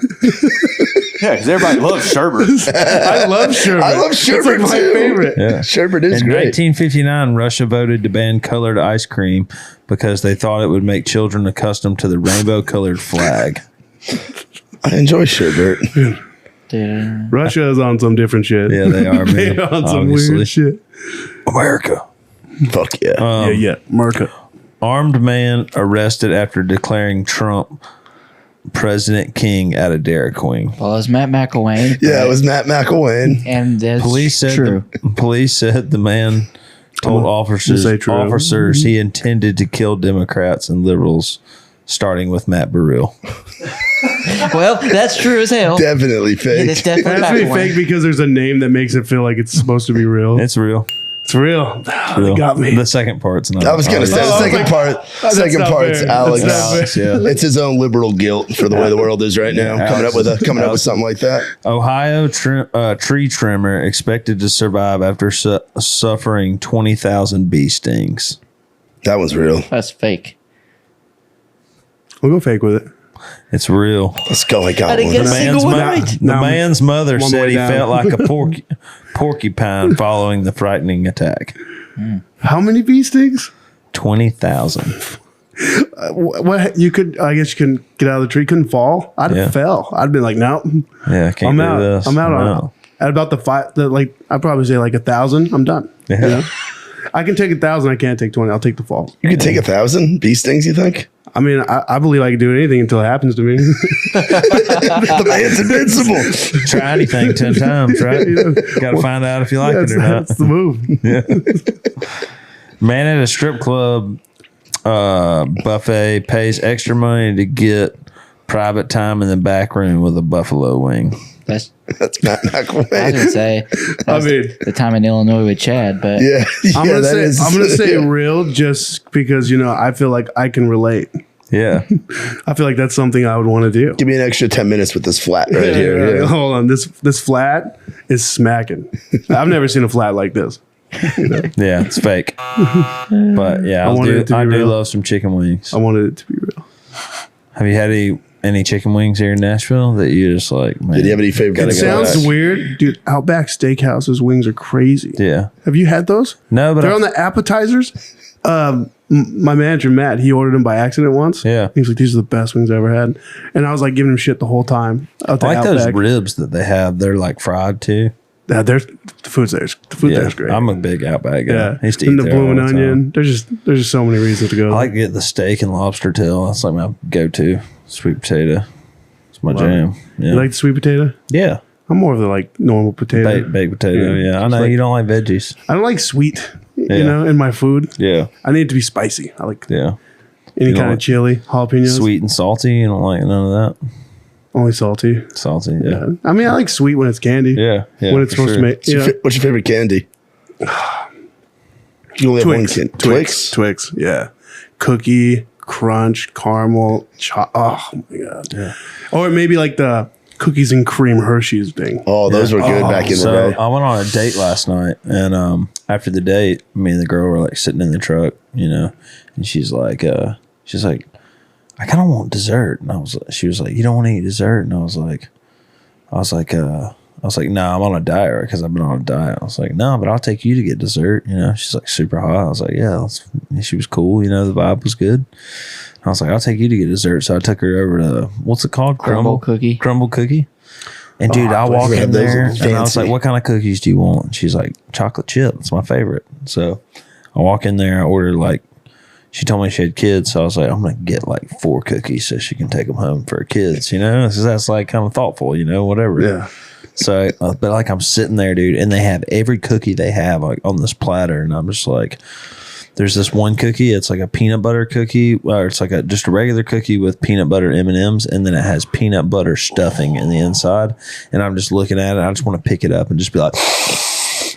Yeah, because everybody loves sherbet. I love sherbet. I love sherbet It's like my too. favorite. Yeah. Sherbet is In great. 1959, Russia voted to ban colored ice cream because they thought it would make children accustomed to the rainbow-colored flag. I enjoy sherbet. Dude. Russia is on some different shit. Yeah, they are, man. They're on some Obviously. weird shit. America. Fuck yeah. Yeah, Merca. Armed man arrested after declaring Trump President King at a Dairy Queen. Well, it's Matt McIlwain. Yeah, it was Matt McIlwain. And that's Police said the man told Say true. officers he intended to kill Democrats and liberals starting with Matt Burrell. Well, that's true as hell. Definitely fake. It's definitely It has to be back one. fake because there's a name that makes it feel like it's supposed to be real. It's real. It's real. They got me. The second part's not. I was gonna say the Oh, second part. Second not part's fair. Alex. That's not fair. Yeah. It's his own liberal guilt for the way the world is right now. Coming up with something like that. Ohio tree trimmer expected to survive after suffering 20,000 bee stings. That was real. That's fake. We'll go fake with it. It's real. Let's go. I got I didn't one. get a single one right. The Now I'm man's mother one said way he down. felt like a porcupine following the frightening attack. How many bee stings? 20,000. What you could? I guess you couldn't get out of the tree. Couldn't fall. I'd Yeah. have fell. I'd been like, no, Yeah, can't I'm do out. this. I'm out on at about the five. I'd probably say like 1,000. I'm done. Yeah. You know? I can take 1,000. I can't take 20. I'll take the fall. You could take 1,000 bee stings. You think I mean, I believe I can do anything until it happens to me. the man's invincible? Try anything 10 times, right? Got to find out if you like it or not. That's the move. Man at a strip club buffet pays extra money to get private time in the back room with a buffalo wing. That's Matt I was McIlwain. gonna say. I mean, The time in Illinois with Chad, but Yeah, I'm yeah, gonna that say is- I'm gonna say real just because I feel like I can relate. Yeah. I feel like that's something I would want to do. Give me an extra 10 minutes with this flat right here. Yeah. Hold on, this flat is smacking. I've never seen a flat like this. Yeah, it's fake. But yeah, wanted it to be I do real. love some chicken wings. I wanted it to be real. Have you had any chicken wings here in Nashville that you just like, man? Did you have any favorite? It Gotta go sounds back. weird, dude. Outback Steakhouse's wings are crazy. Yeah. Have you had those? No, but They're on the appetizers. My manager Matt, he ordered them by accident once. Yeah. he was like, "These are the best wings I ever had," and I was like giving him shit the whole time. Out I like those Outback. ribs that they have. They're like fried too. Yeah, the food there's great. I'm a big Outback guy. Yeah, I used to and eat the there all blooming the time. onion. There's just so many reasons to go. I like to get the steak and lobster tail. That's like my go-to. Sweet potato. It's my jam. Yeah. You like the sweet potato? Yeah. I'm more of the like normal potato. Baked potato. Yeah. Yeah. I know Like- you don't like veggies. I don't like sweet, Yeah. in my food. Yeah. I need it to be spicy. I like Yeah. any You don't kind of like chili, jalapenos. Sweet and salty. You don't like none of that. Only salty. Salty. Yeah. Yeah. I mean, I like sweet when it's candy. Yeah. Yeah. when it's for supposed sure. to make. What's your favorite candy? You only have one Twix. candy. Twix. Yeah. Cookie, crunch, caramel. Oh my god. Yeah. Or maybe like the cookies and cream Hershey's thing. Oh, those were good back in So the day. I went on a date last night, and after the date, me and the girl were like sitting in the truck, and she's like, I kind of want dessert, and she was like, you don't want to eat dessert, and I was like, no, I'm on a diet because I've been on a diet. I was like, no, but I'll take you to get dessert. She's like super hot. I was like, yeah, she was cool. The vibe was good. I was like, I'll take you to get dessert. So I took her over to what's it called? Crumble cookie. Crumble cookie. And dude, I walk we in have those there and I was fancy. like, what kind of cookies do you want? And she's like, chocolate chip. It's my favorite. So I walk in there, I ordered she told me she had kids. So I was like, I'm going to get 4 cookies so she can take them home for her kids, because that's kind of thoughtful, whatever. Yeah. So, but I'm sitting there, dude, and they have every cookie they have on this platter. And I'm just like, there's this one cookie. It's like a peanut butter cookie, or it's like just a regular cookie with peanut butter M&Ms, and then it has peanut butter stuffing in the inside. And I'm just looking at it. I just want to pick it up and just be like,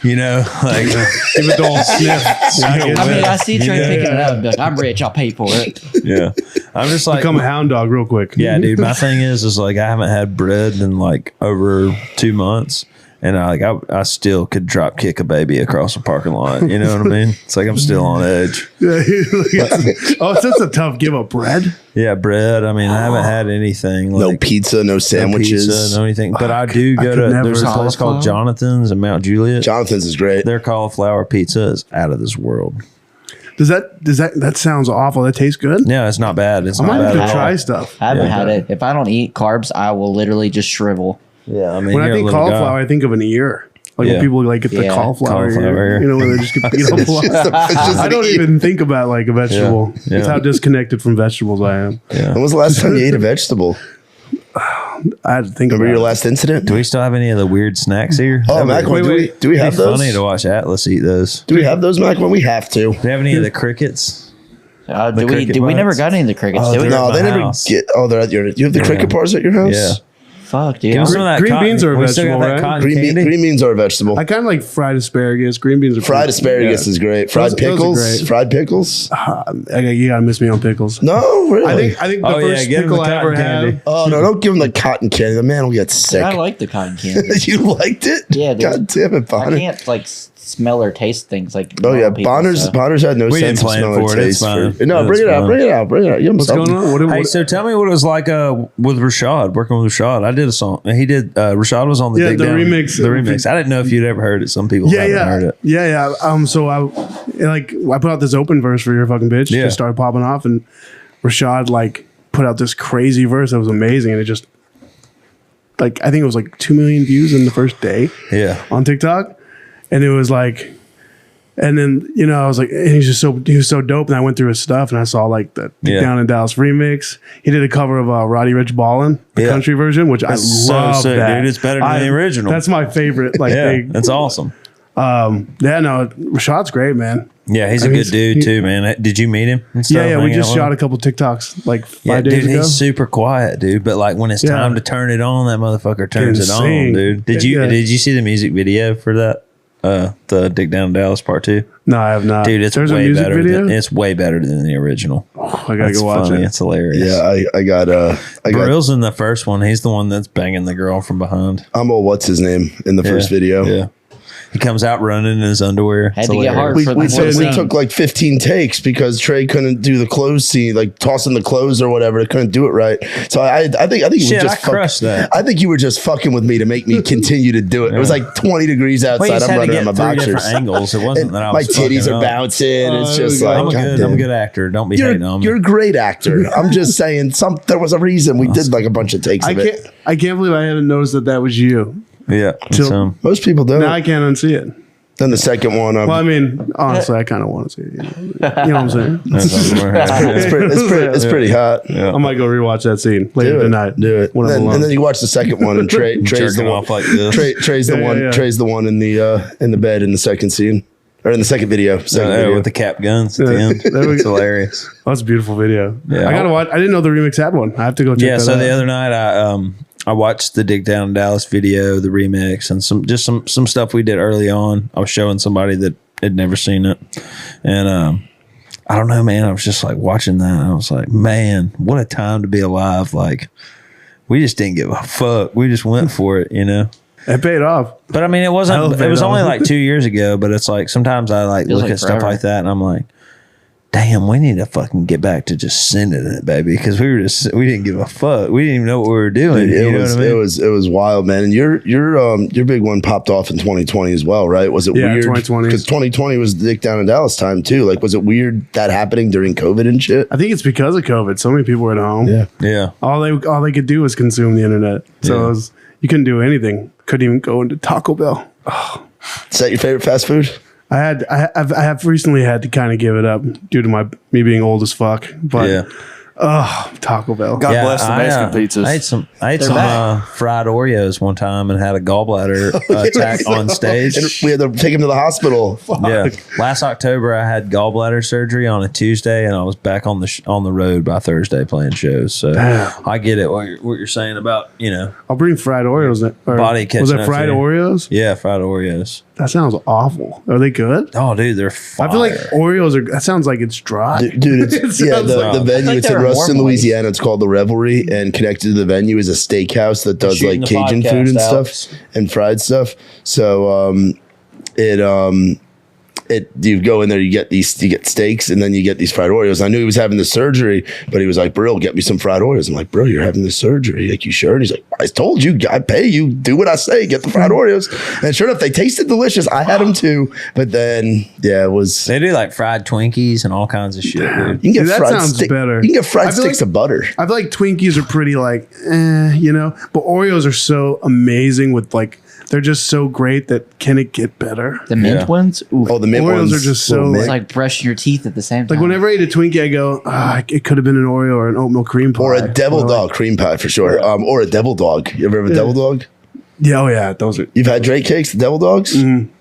Give it the old sniff. I mean, I see Trey picking it up and be like, I'm rich, I'll pay for it. yeah. I'm just like, Become a hound dog real quick. yeah, dude. My thing is I haven't had bread in over 2 months. And I still could drop kick a baby across a parking lot. You know what I mean? It's like I'm still on edge. Oh, it's just a tough give up. Bread? Yeah, bread. I mean, I haven't had anything. No pizza, no sandwiches. No pizza, no anything. But I do go could to, never. there's a place called Jonathan's in Mount Juliet. Jonathan's is great. Their cauliflower pizza is out of this world. Does that sounds awful. That tastes good? Yeah, it's not bad. It's I not might have bad to at all. try stuff. I haven't had it. If I don't eat carbs, I will literally just shrivel. Yeah, I mean, When I you're a think little cauliflower, guy. I think of an ear. Like Yeah. when people get the Yeah. cauliflower Cauliflower ear. ear. When they just get beat up a lot. I don't even think about a vegetable. Yeah. It's how disconnected from vegetables I am. Yeah. When was the last time you ate a vegetable? I had to think Remember about your it. last incident? Do we still have any of the weird snacks here? Oh, Macwin, do we have It'd be those? funny to watch Atlas eat those. Do we have those, Macwin? We have to. Do we have any of the crickets? We never got any of the crickets, did we? No, they never house. get. Oh, they're at your. You have the cricket bars at your house? Yeah. Fuck, dude. Give us some of that Green cotton. beans are a We still got vegetable, that right? cotton Green, candy? green beans are a vegetable. I kind of like fried asparagus. Green beans are Fried pretty- asparagus is great. Fried Those are pickles. great. Fried pickles. You gotta miss me on pickles. No, really. I think the Oh, yeah, first give 'em pickle the I ever cotton candy. had. Oh no! Don't give him the cotton candy. The man will get sick. I like the cotton candy. You liked it? Yeah, dude. God damn it, I Bonner. can't like smell or taste things like. Oh yeah, normal people, Bonner's so. Bonner's had no We sense didn't of plan smell or for it. It's taste. fine. No, bring it It's out. fine. Bring it out. Bring it out. Give him What's something. going on? Hey, so tell me what it was like with Rvshvd, working with Rvshvd. I did a song. He did. Rvshvd was on the Yeah, Dig the Down- remix. The remix. I didn't know if you'd ever heard it. Some people haven't heard it. Yeah. So I put out this open verse for Your Fucking Bitch. Yeah. Just started popping off, and Rashad like put out this crazy verse that was amazing, and it just like I think it was like 2 million views in the first day Yeah. on TikTok, and it was like. And then I was like, and he was so dope. And I went through his stuff, and I saw like the Yeah. Down in Dallas remix. He did a cover of Roddy Rich Ballin', the Yeah. country version, which That's I so love. sick, that. dude. It's better than the original. That's my favorite. Like, Yeah, big, that's awesome. Rashad's great, man. Yeah, he's I a mean, good dude too, man. Did you meet him? And stuff, Yeah, we hang just out with shot him? a couple TikToks like 5 Yeah, days dude, ago. he's super quiet, dude. But like when it's Yeah. time to turn it on, that motherfucker turns it on, Insane. dude. Did Yeah. you see the music video for that? The Dig Down Dallas Part 2? No, I have not. Dude, it's There's a way music better. video. It's way better than the original. I gotta It's go watch funny. it. It's hilarious. Yeah, I got Brill's in the first one. He's the one that's banging the girl from behind. what's his name in the first video. Yeah. He comes out running in his underwear. Had It's to get hilarious. hard We, for we, the took, we scene. took like 15 takes because Trey couldn't do the clothes scene, like tossing the clothes or whatever. They couldn't do it right. So I think you Shit, were just I crushed that. I think you were just fucking with me to make me continue to do it. It was like 20 degrees Well, you outside. just I'm had to running on get my three different boxers. angles. It wasn't And that I my was titties fucking are up. bouncing. It's just like I'm a goddamn. good actor. Don't be hating on me. You're a great actor. I'm just saying. There was a reason we did like a bunch of takes of it. I can't believe I haven't noticed that was you. Yeah. So- So, Most people don't. Now I can't unsee it. Then the second one, Well, I mean, honestly, I kind of want to see it. You know what I'm saying? it's pretty hot. I might go rewatch that scene later Do it. tonight. Do it. when I'm And alone. then you watch the second one, and Trey's jerking the one. off like this. Trey's the Yeah, one. yeah, yeah. Trey's the one in the bed in the second scene, or in the second video. Second video. with the cap guns at the Yeah. end. There we It's go. hilarious. Oh, that's a beautiful video. Yeah. I gotta watch. I didn't know the remix had one. I have to go check Yeah. that So out. the other night, I watched the Dig Down Dallas video, the remix, and some stuff we did early on. I was showing somebody that had never seen it, and I don't know, man. I was just like watching that. And I was like, man, what a time to be alive! Like, we just didn't give a fuck. We just went for it, you know. It paid off. But I mean, it Hell, wasn't. It was paid only off. like 2 years ago. But it's like sometimes I like Feels look like at stuff forever. like that, and I'm like, damn, we need to fucking get back to just sending it, baby, because we didn't give a fuck. We didn't even know what we were doing. It You know was what I mean? it was wild, man. And your big one popped off in 2020 as well, right? Was it Yeah, weird? 2020. Because 2020 was the Dick Down in Dallas time too. Like, was it weird that happening during COVID and shit? I think it's because of COVID. So many people were at home. Yeah. All they could do was consume the internet. So Yeah. it was, you couldn't do anything. Couldn't even go into Taco Bell. Is that your favorite fast food? I have recently had to kind of give it up due to me being old as fuck. But Yeah. Taco Bell. God bless the Mexican pizzas. I ate some fried Oreos one time and had a gallbladder attack on stage. And we had to take him to the hospital. Yeah, last October I had gallbladder surgery on a Tuesday, and I was back on the road by Thursday playing shows. So Damn. I get it what you're saying about I'll bring fried Oreos. Body catching was it up fried to you. Oreos? yeah, fried Oreos. That sounds awful. Are they good? Oh, dude, they're fire. I feel like Oreos are. That sounds like it's dry. Dude, It it's, sounds the like- venue, like it's they in were Ruston, warm Louisiana. It's called the Revelry, and connected to the venue is a steakhouse that does Shooting like the Cajun podcast food and out. stuff and fried stuff. So you go in there, you get steaks, and then you get these fried Oreos. I knew he was having the surgery, but he was like, "Bro, get me some fried Oreos." I'm like, "Bro, you're having the surgery. Like, you sure?" And he's like, "I told you, I pay you. Do what I say. Get the fried Oreos." And sure enough, they tasted delicious. I had them too, but then it was. they do like fried Twinkies and all kinds of shit, dude. You can get See, that fried sounds better. You can get fried I feel sticks like- of butter. I feel like Twinkies are pretty like, but Oreos are so amazing with like, they're just so great that can it get better? The mint Yeah. ones? Ooh. Oh, the mint Oreos ones are just little so, mint. It's like brushing your teeth at the same time. Like whenever I eat a Twinkie, I go, it could have been an Oreo or an oatmeal cream pie. or a devil dog cream pie for sure. Or a devil dog. You ever have a devil dog? Yeah, oh yeah, those are You've had Drake cakes, the Devil Dogs?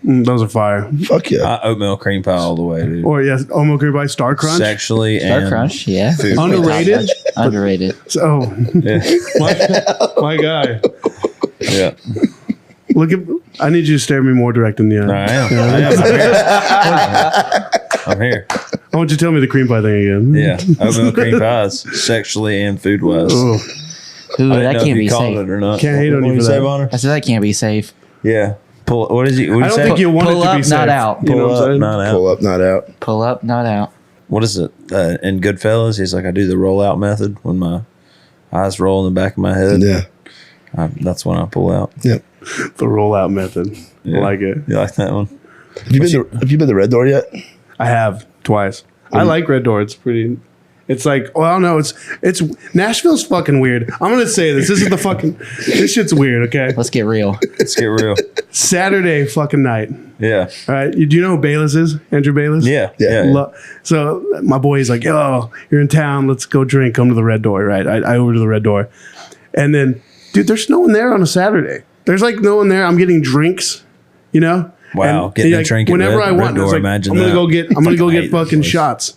those are fire. Fuck yeah. Oatmeal cream pie all the way, dude. Or yes, oatmeal cream pie, Star Crunch. Sexually Star and Crunch, yeah. Underrated. Underrated. So, Yeah. my guy. Yeah. Look at. I need you to stare at me more direct in the eye. I'm here. I want you to tell me the cream pie thing again. Yeah. Oatmeal cream pies, sexually and food wise. Oh, Ooh, that can't be called safe. it or not. Can't hate on you for say, that. Bonner? I said that can't be safe. Yeah. Pull. What is he? What I don't say? think you want Pull it to up, be safe. not out. You know Pull what I'm up, saying? not out. Pull up, not out. Pull up, not out. What is it? In Goodfellas, he's like, I do the rollout method when my eyes roll in the back of my head. Yeah. That's when I pull out. Yep. The rollout method. Yeah. I like it. You like that one? Have you been to Red Door yet? I have twice. I like Red Door. It's pretty. It's like, well, I don't know. It's Nashville's fucking weird. I'm gonna say this. This is the fucking. This shit's weird. Okay. Let's get real. Let's get real. Saturday fucking night. Yeah. All right. Do you know who Bayless is? Andrew Bayless. Yeah. Yeah. Yeah. So my boy's like, "Oh, you're in town. Let's go drink. Come to the Red Door." Right. I over to the Red Door, and then, dude, there's no one there on a Saturday. There's like no one there. I'm getting drinks. You know. Wow, And, getting a like, drink at whenever Red- I Red want. I was Door, like, imagine I'm gonna that. go get. I'm gonna go Fucking get hate that fucking place. shots.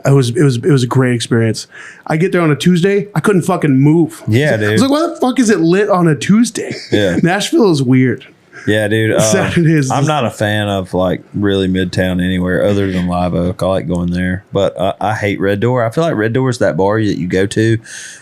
It was a great experience. I get there on a Tuesday. I couldn't fucking move. Yeah, I dude. was like, why the fuck is it lit on a Tuesday? Yeah. Nashville is weird. Yeah, dude. Saturdays. I'm not a fan of like really Midtown anywhere other than Live Oak. I like going there, but I hate Red Door. I feel like Red Door is that bar that you go to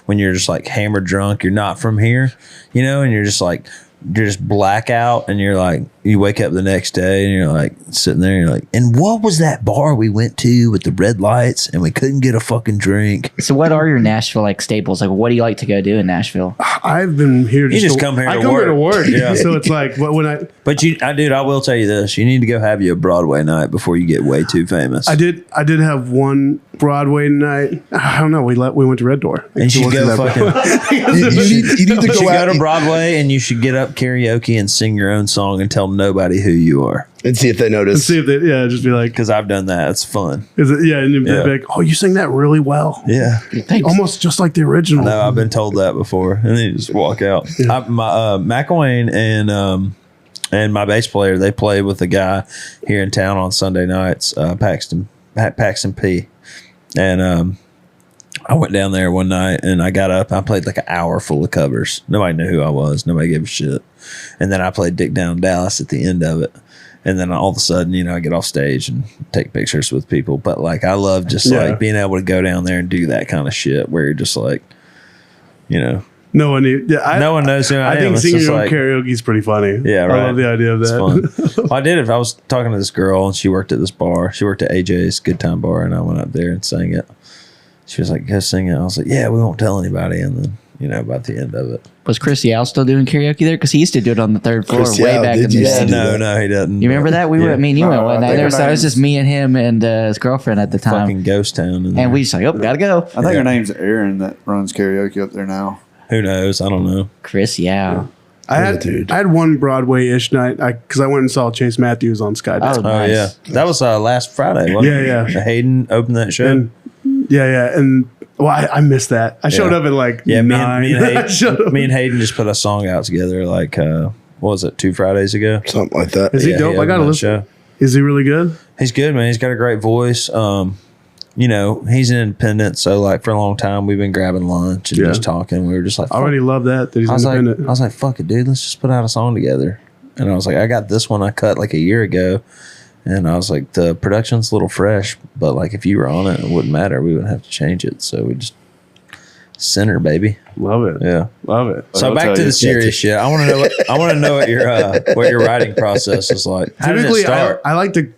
when you're just like hammered drunk. You're not from here, you know, and you're just like you're just blackout, and you're like you wake up the next day and you're like sitting there and you're like, and what was that bar we went to with the red lights and we couldn't get a fucking drink? So, what are your Nashville like staples? Like, what do you like to go do in Nashville? I've been here. just come here I to come here to work. work. Yeah. So it's like, but when I But dude, I will tell you this: you need to go have you a Broadway night before you get way too famous. did have one Broadway night. I don't know. We went to Red Door. And you should go fucking. You need to You should go out go to Broadway and you should get up karaoke and sing your own song and tell nobody who you are. and see if they notice. See if they, just be like, Because I've done that. It's fun. is it? Yeah, and you'd be Yeah. like, oh, you sing that really well. Yeah. Thanks. Almost just like the original. No, I've been told that before. And then you just walk out. My Mcilwain and my bass player, they play with a guy here in town on Sunday nights, Paxton P. And I went down there one night and I got up. I played like an hour full of covers. Nobody knew who I was. Nobody gave a shit. And then I played Dick Down Dallas at the end of it. And then all of a sudden, you know, I get off stage and take pictures with people. But like, I love just like being able to go down there and do that kind of shit where you're just like, you know, no one knows who I am. think It's singing just your own like- karaoke is pretty funny. Yeah, right. I love the idea of It's that. fun. Well, I did it. I was talking to this girl and she worked at this bar. She worked at AJ's Good Time Bar, and I went up there and sang it. She was like, go sing it. I was like, yeah, we won't tell anybody. And then, you know, about the end of it. Was Chris Yao still doing karaoke there? Because he used to do it on the third floor Chris way Yao, back in did the you? day. Yeah, No, he doesn't. You remember that? We were, me and you went one night. think There, so her it was just me and him and his girlfriend at the time. Fucking ghost town. And we just like, oh, gotta go. I think her name's Erin that runs karaoke up there now. Who knows? I don't know. Chris Yao. I had one Broadway-ish night because I went and saw Chase Matthews on Skydance. Oh, Oh, nice. yeah. That was last Friday, wasn't it? Yeah. Hayden opened that show. And and well, I missed that. I showed Yeah. up at like Yeah, me 9. and I showed up. Hayden just put a song out together like, what was it, 2 Fridays ago? Something like that. Is he Yeah, dope? I opened gotta that listen. show. Is he really good? He's good, man. He's got a great voice. You know, he's an independent, so like for a long time we've been grabbing lunch and Yeah. just talking. We were just like, I already love that he's I was independent. like, fuck it, dude. Let's just put out a song together. And I was like, I got this one I cut like a year ago. And I was like, the production's a little fresh, but like if you were on it, it wouldn't matter. We wouldn't have to change it. So we just center, baby. Love it. Yeah. Love it. So I'll back tell to you. the serious shit. I want to know what your writing process is like. How did it Typically, start I like to.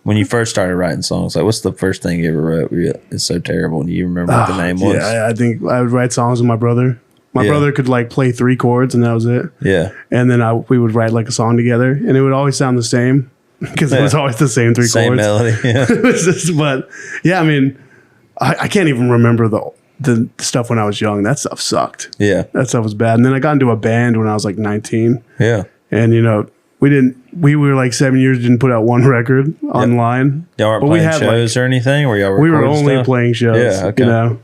when you first started writing songs? Like, what's the first thing you ever wrote? It's so terrible. Do you remember what the name was? Yeah, I think I would write songs with my brother. My Yeah. brother could like play 3 chords and that was it. Yeah. And then we would write like a song together, and it would always sound the same because it was Yeah. always the same 3 Same chords. melody. Yeah. But yeah, I mean, I can't even remember the stuff when I was young. That stuff sucked. Yeah. That stuff was bad. And then I got into a band when I was like 19, Yeah. and you know, we were like 7 years, didn't put out one record online. Y'all weren't But we playing had, shows or anything? Or y'all We were recording only stuff? playing shows. Yeah, okay. You know,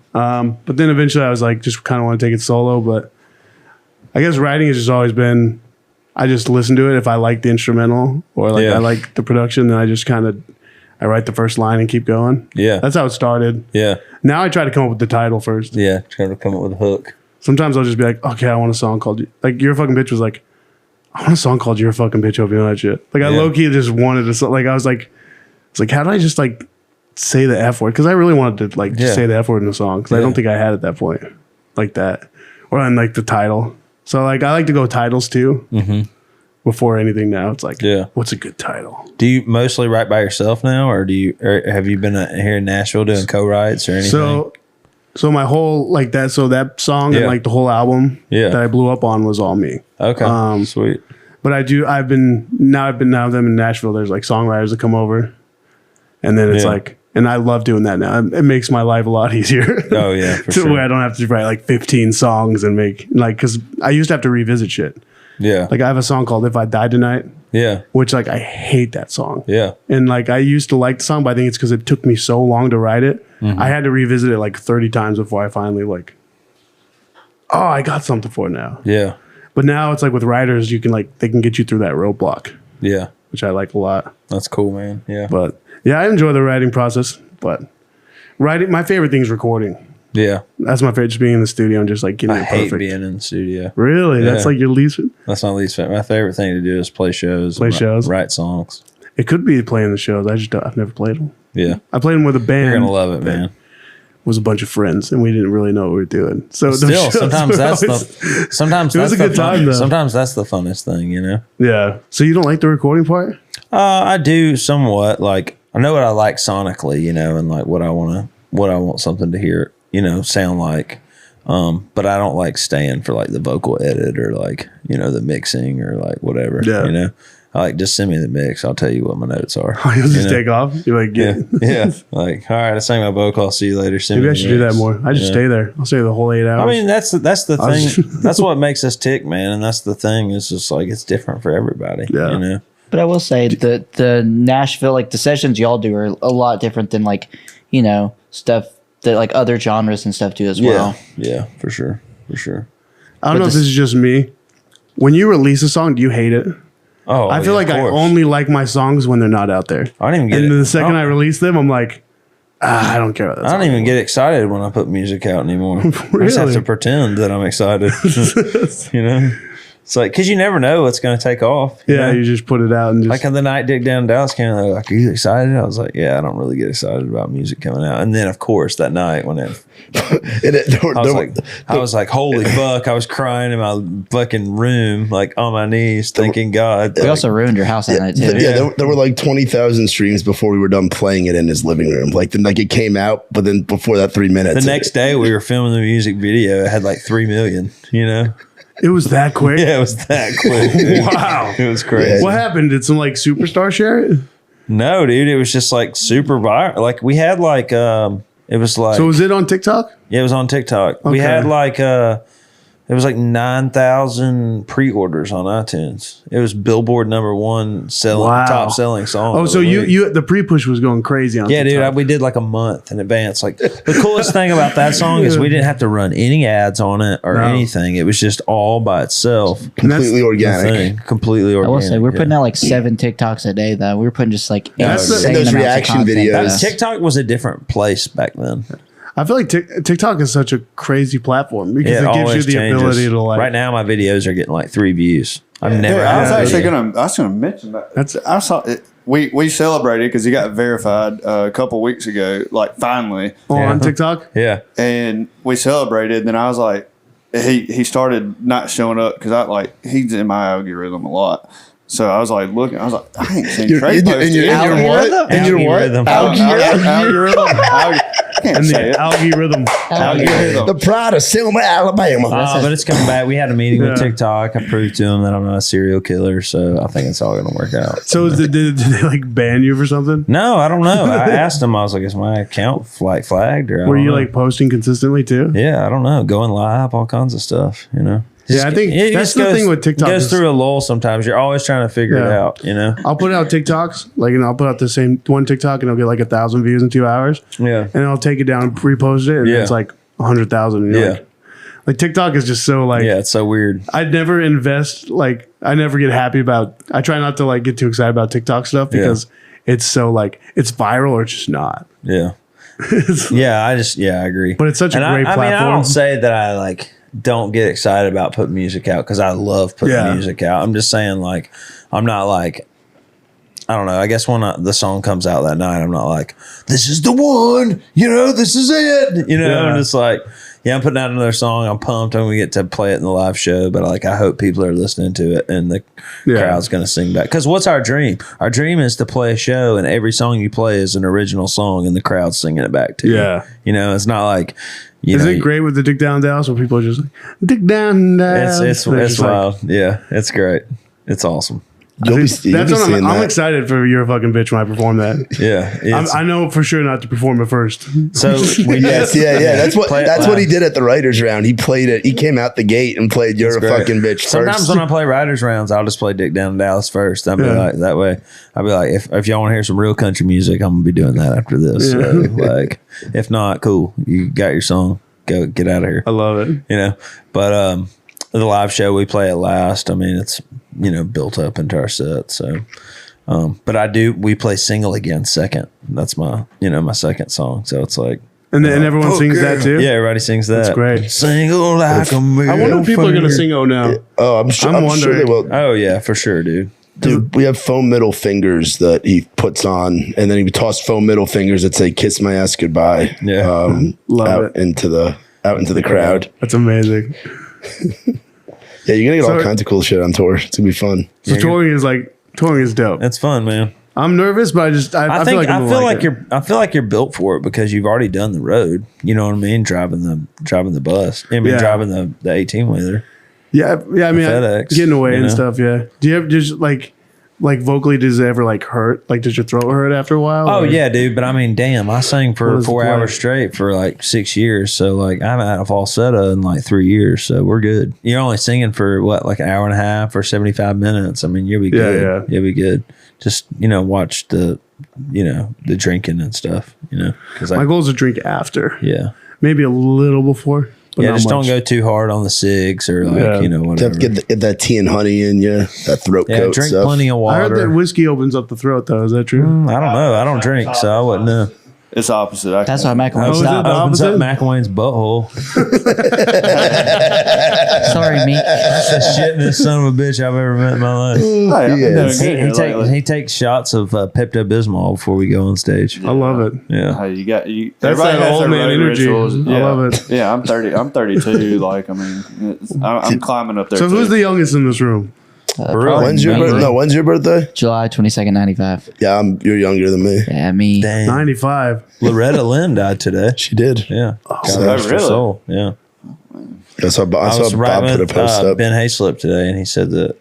but then eventually I was like, just kind of want to take it solo. But I guess writing has just always been I just listen to it. If I like the instrumental or like I like the production, then I just I write the first line and keep going. Yeah. That's how it started. Yeah. Now I try to come up with the title first. Yeah. Try to come up with a hook. Sometimes I'll just be like, okay, I want a song called like You're a Fucking Bitch was like, I want a song called You're a Fucking Bitch. Hope you know that shit. Like I low key just wanted to like I was like, it's like how do I just like say the F word? Because I really wanted to like just say the F word in the song because I don't think I had at that point like that or on like the title. So like I like to go titles too. Before anything now, it's like, what's a good title? Do you mostly write by yourself now, or have you been here in Nashville doing co-writes or anything? So my whole like that, so that song and like the whole album that I blew up on was all me. Okay, sweet. But I've been now them in Nashville. There's like songwriters that come over, and then it's like, and I love doing that now. It makes my life a lot easier. Oh yeah, for to sure. where I don't have to write like 15 songs and make like because I used to have to revisit shit. Yeah. Like I have a song called If I Die Tonight. Yeah. Which like I hate that song. Yeah. And like I used to like the song, but I think it's because it took me so long to write it. I had to revisit it like 30 times before I finally like, oh, I got something for it now. Yeah. But now it's like with writers, you can like they can get you through that roadblock. Yeah. Which I like a lot. That's cool, man. Yeah. But yeah, I enjoy the writing process. But writing, my favorite thing is recording. Yeah. That's my favorite, just being in the studio and just like getting it perfect. I hate being in the studio. Really? Yeah. That's like your least? That's my least favorite. My favorite thing to do is play shows. Write songs. It could be playing the shows. I've never played them. Yeah. I played them with a band. You're going to love it, man. Was a bunch of friends and we didn't really know what we were doing. So still, sometimes that's it was a good time though. Sometimes that's the funnest thing, you know? Yeah. So you don't like the recording part? I do somewhat. Like I know what I like sonically, you know, and like what I want something to hear, you know, sound like. But I don't like staying for like the vocal edit or like, you know, the mixing or like whatever. Yeah. You know, I like just send me the mix. I'll tell you what my notes are. You'll just take off. You're like, yeah. Like, all right, I sang my vocal. I'll see you later. Maybe I should do that more. I just stay there. I'll stay the whole 8 hours. I mean, that's the thing. That's what makes us tick, man. And that's the thing. It's just like it's different for everybody. Yeah. You know. But I will say the Nashville, like the sessions y'all do are a lot different than like, you know, stuff that like other genres and stuff do as well. Yeah, for sure. For sure. I don't know if this is just me. When you release a song, do you hate it? Oh, I feel like I only like my songs when they're not out there. I don't even get it. And the second I release them, I'm like, I don't care about that. I don't even get excited when I put music out anymore. I just have to pretend that I'm excited. You know? It's like, because you never know what's going to take off. Yeah, you just put it out and just. Like the night Dig Down Dallas came out, like, are you excited? I was like, yeah, I don't really get excited about music coming out. And then, of course, that night when I was like, holy fuck, I was crying in my fucking room, like on my knees, thanking God. We also ruined your house that night, too. Yeah, there were like 20,000 streams before we were done playing it in his living room. Like it came out, but then before that 3 minutes. The next day we were filming the music video. It had like 3 million, you know? It was that quick? Yeah, it was that quick. Wow. It was crazy. What happened? Did some like superstar share it? No, dude. It was just like super viral. Like we had like, it was like. So was it on TikTok? Yeah, it was on TikTok. Okay. We had like, it was like 9,000 pre-orders on iTunes. It was Billboard #1 top selling song. Oh, so you the pre-push was going crazy on TikTok. Dude, we did like a month in advance. Like the coolest thing about that song is we didn't have to run any ads on it or anything. It was just all by itself. Completely organic. Completely organic. I will say we're putting out like 7 TikToks a day though. We were putting just like insane those amounts reaction of content. videos. TikTok was a different place back then. I feel like TikTok is such a crazy platform because it gives you the ability to like. Right now, my videos are getting like 3 views. I've never. I was actually gonna mention that. I saw it. We celebrated because he got verified a couple weeks ago. Like finally on TikTok. Yeah, and we celebrated. And then I was like, he started not showing up because he's in my algorithm a lot. So I was like looking. I was like, I ain't seen Trey post it. And your what? Algorithm. And the algorithm. The pride of Selma, Alabama. But it's coming back. We had a meeting with TikTok. I proved to them that I'm not a serial killer, so I think it's all going to work out. So did they like ban you for something? No, I don't know. I asked them. I was like, "Is my account flagged?" Or were you like posting consistently too? Yeah, I don't know. Going live, all kinds of stuff. You know. Yeah, I think that's the thing with TikTok. It goes through a lull sometimes. You're always trying to figure it out, you know? I'll put out TikToks, I'll put out the same one TikTok and it'll get like 1,000 views in 2 hours. Yeah. And I'll take it down and repost it and it's like 100,000. And you're Like TikTok is just so like, Yeah, it's so weird. I never invest, like, I never get happy about, I try not to like get too excited about TikTok stuff because it's so like, it's viral or it's just not. Yeah. I agree. But it's such a great platform. I mean, I don't say that I like don't get excited about putting music out because I love putting music out. I'm just saying, like, I'm not like, I don't know. I guess when the song comes out that night, I'm not like, this is the one, this is it. I'm just like, I'm putting out another song. I'm pumped. I'm going to get to play it in the live show. But like, I hope people are listening to it and the crowd's going to sing back. Because what's our dream? Our dream is to play a show and every song you play is an original song and the crowd's singing it back to you. It's not like, is it great with the Dick Down Dallas where people are just like, Dick Down Dallas? It's wild. Yeah, it's great. It's awesome. That's what I'm excited for. You're a fucking bitch when I perform that. Yeah, I know for sure not to perform it first. So that's what he did at the writers round. He played it. He came out the gate and played "You're a fucking bitch" Sometimes first. when I play writers rounds, I'll just play Dick Down Dallas first. I'll be like that way. I'll be like, if y'all want to hear some real country music, I'm gonna be doing that after this. So, like, if not, cool. You got your song. Go get out of here. I love it. But the live show we play it last. I mean, it's built up into our set. So, but we play Single Again second. That's my my second song. So it's like, and everyone sings that too. Yeah, everybody sings that. That's great. Single like a mirror. I wonder if people are gonna sing "Oh No." Oh, I'm sure they will. Oh yeah, for sure, dude. Dude, we have foam middle fingers that he puts on, and then he would toss foam middle fingers that say "Kiss my ass goodbye." Yeah, out into the crowd. That's amazing. Yeah, you're gonna get all kinds of cool shit on tour. It's gonna be fun. So touring is dope. It's fun, man. I'm nervous, but I feel like you're built for it because you've already done the road. You know what I mean? Driving the bus. Driving the 18-wheeler. Yeah. I mean, FedEx, getting away and stuff. Yeah. Do you ever just like vocally, does it ever like hurt? Like, does your throat hurt after a while? Oh yeah, dude. But I mean, damn, I sang for 4 hours straight for like 6 years. So like, I haven't had a falsetto in like 3 years. So we're good. You're only singing for what, like an hour and a half or 75 minutes. I mean, you'll be good. Yeah. You'll be good. Just watch the drinking and stuff. Because my goal is to drink after. Yeah. Maybe a little before. Yeah, just don't go too hard on the cigs or whatever. You have to get that tea and honey in you, that throat coat. Yeah, drink plenty of water. I heard that whiskey opens up the throat, though. Is that true? I don't know. I don't drink, so I wouldn't know. It's opposite. That's why Mcilwain stopped. Opens up Mcilwain's butthole. Sorry, me. That's the shittiest son of a bitch I've ever met in my life. He takes shots of Pepto-Bismol before we go on stage. I love it. Yeah, that's that old man energy. Yeah. I love it. Yeah, I'm 30. I'm 32. Like, I mean, I'm climbing up there. So who's the youngest in this room? When's your birthday? No, when's your birthday? July 22nd, 95. Yeah, you're younger than me. Yeah, me. Dang. 95. Loretta Lynn died today. She did. Yeah. Really? Soul. Yeah. I saw Bob put a post up. Ben Hayslip today, and he said that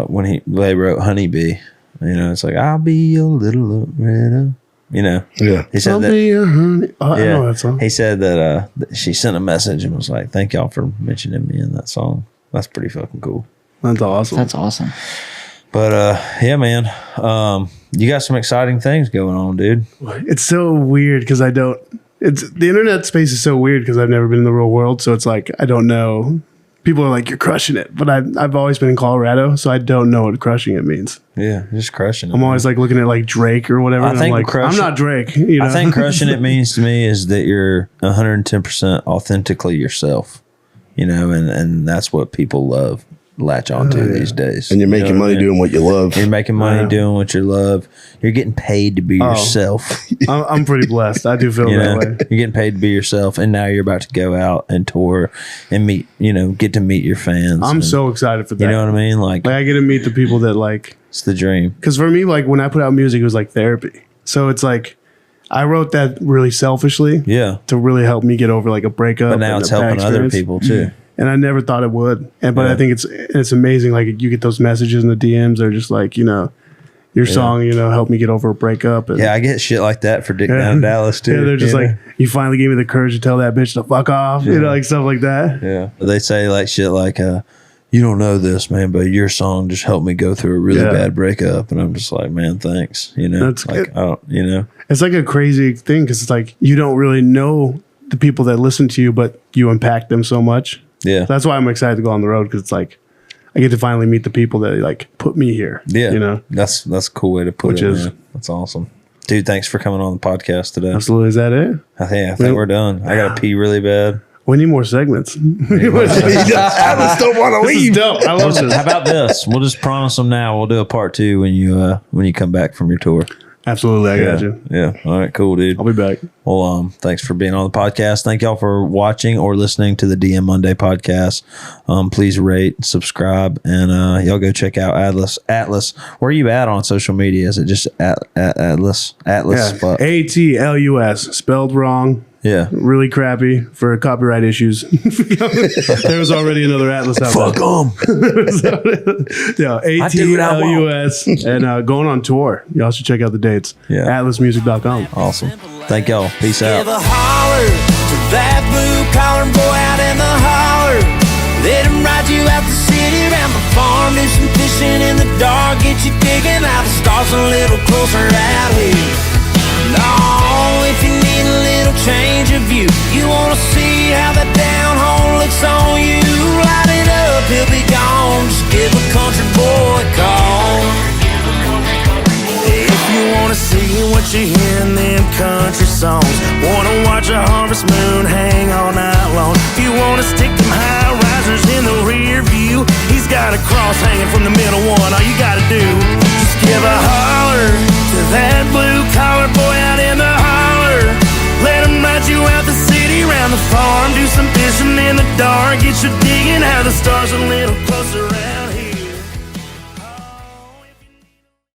when they wrote Honeybee, it's like, I'll be your little Loretta. Yeah. He said I'll that. Be your honey. Oh, I know that song. He said that she sent a message and was like, thank y'all for mentioning me in that song. That's pretty fucking cool. That's awesome. That's awesome. But yeah, man, you got some exciting things going on, dude. It's so weird because the internet space is so weird because I've never been in the real world. So it's like, I don't know. People are like, you're crushing it. But I've always been in Colorado, so I don't know what crushing it means. Yeah, just crushing it. I'm always like looking at like Drake or whatever. I'm not Drake. I think crushing it means to me is that you're 110% authentically yourself. And that's what people latch onto these days. And you're making money doing what you love. You're making money doing what you love. You're getting paid to be yourself. I'm pretty blessed. I do feel that way. You're getting paid to be yourself, and now you're about to go out and tour and meet. Get to meet your fans. I'm so excited for that. You know what I mean? Like I get to meet the people that like. It's the dream. Because for me, like when I put out music, it was like therapy. So it's like. I wrote that really selfishly. Yeah. To really help me get over like a breakup. But now it's helping other people too. And I never thought it would. But I think it's amazing. Like you get those messages in the DMs. They're just like, your song, helped me get over a breakup. And, I get shit like that for Dick Down Dallas too. Yeah, they're just like, you finally gave me the courage to tell that bitch to fuck off. Like stuff like that. Yeah. They say like shit like, you don't know this, man, but your song just helped me go through a really bad breakup. And I'm just like, man, thanks. That's like, it's like a crazy thing because it's like you don't really know the people that listen to you, but you impact them so much. Yeah. That's why I'm excited to go on the road, because it's like I get to finally meet the people that like put me here. Yeah. You know, That's a cool way to put Which it. is- Man. That's awesome. Dude, thanks for coming on the podcast today. absolutely. Is that it? I think we're done. I got to pee really bad. We need more segments. Atlas don't want to This is leave. dope. I love this. How about this? We'll just promise them now. We'll do a part 2 when you come back from your tour. Absolutely, I got you. Yeah. All right. Cool, dude. I'll be back. Well, thanks for being on the podcast. Thank y'all for watching or listening to the DM Monday podcast. Please rate, subscribe, and y'all go check out Atlus. Atlus, where are you at on social media? Is it just Atlus? Atlus. Yeah. ATLUS, spelled wrong. Yeah. Really crappy for copyright issues. There was already another Atlas out Fuck there. them. Yeah, do what I want. ATLUS. And going on tour. Y'all should check out the dates. Yeah. AtlasMusic.com. Awesome. Thank y'all. Peace out. Give a holler to that blue collar boy out in the holler. Let him ride you out the city, around the farm, do some fishing in the dark, get you digging out the stars a little closer out here. No, if you need a little change of view, you wanna see how the down home looks on you, light it up, he'll be gone. Just give a country boy a call. If you wanna see what you hear in them country songs, wanna watch a harvest moon hang all night long, if you wanna stick them high risers in the rear view, he's got a cross hanging from the middle one. All you gotta do, just give a holler to that blue collar boy out in the holler. Let him ride you out the city, round the farm, do some fishing in the dark, get you digging how the stars a little closer out.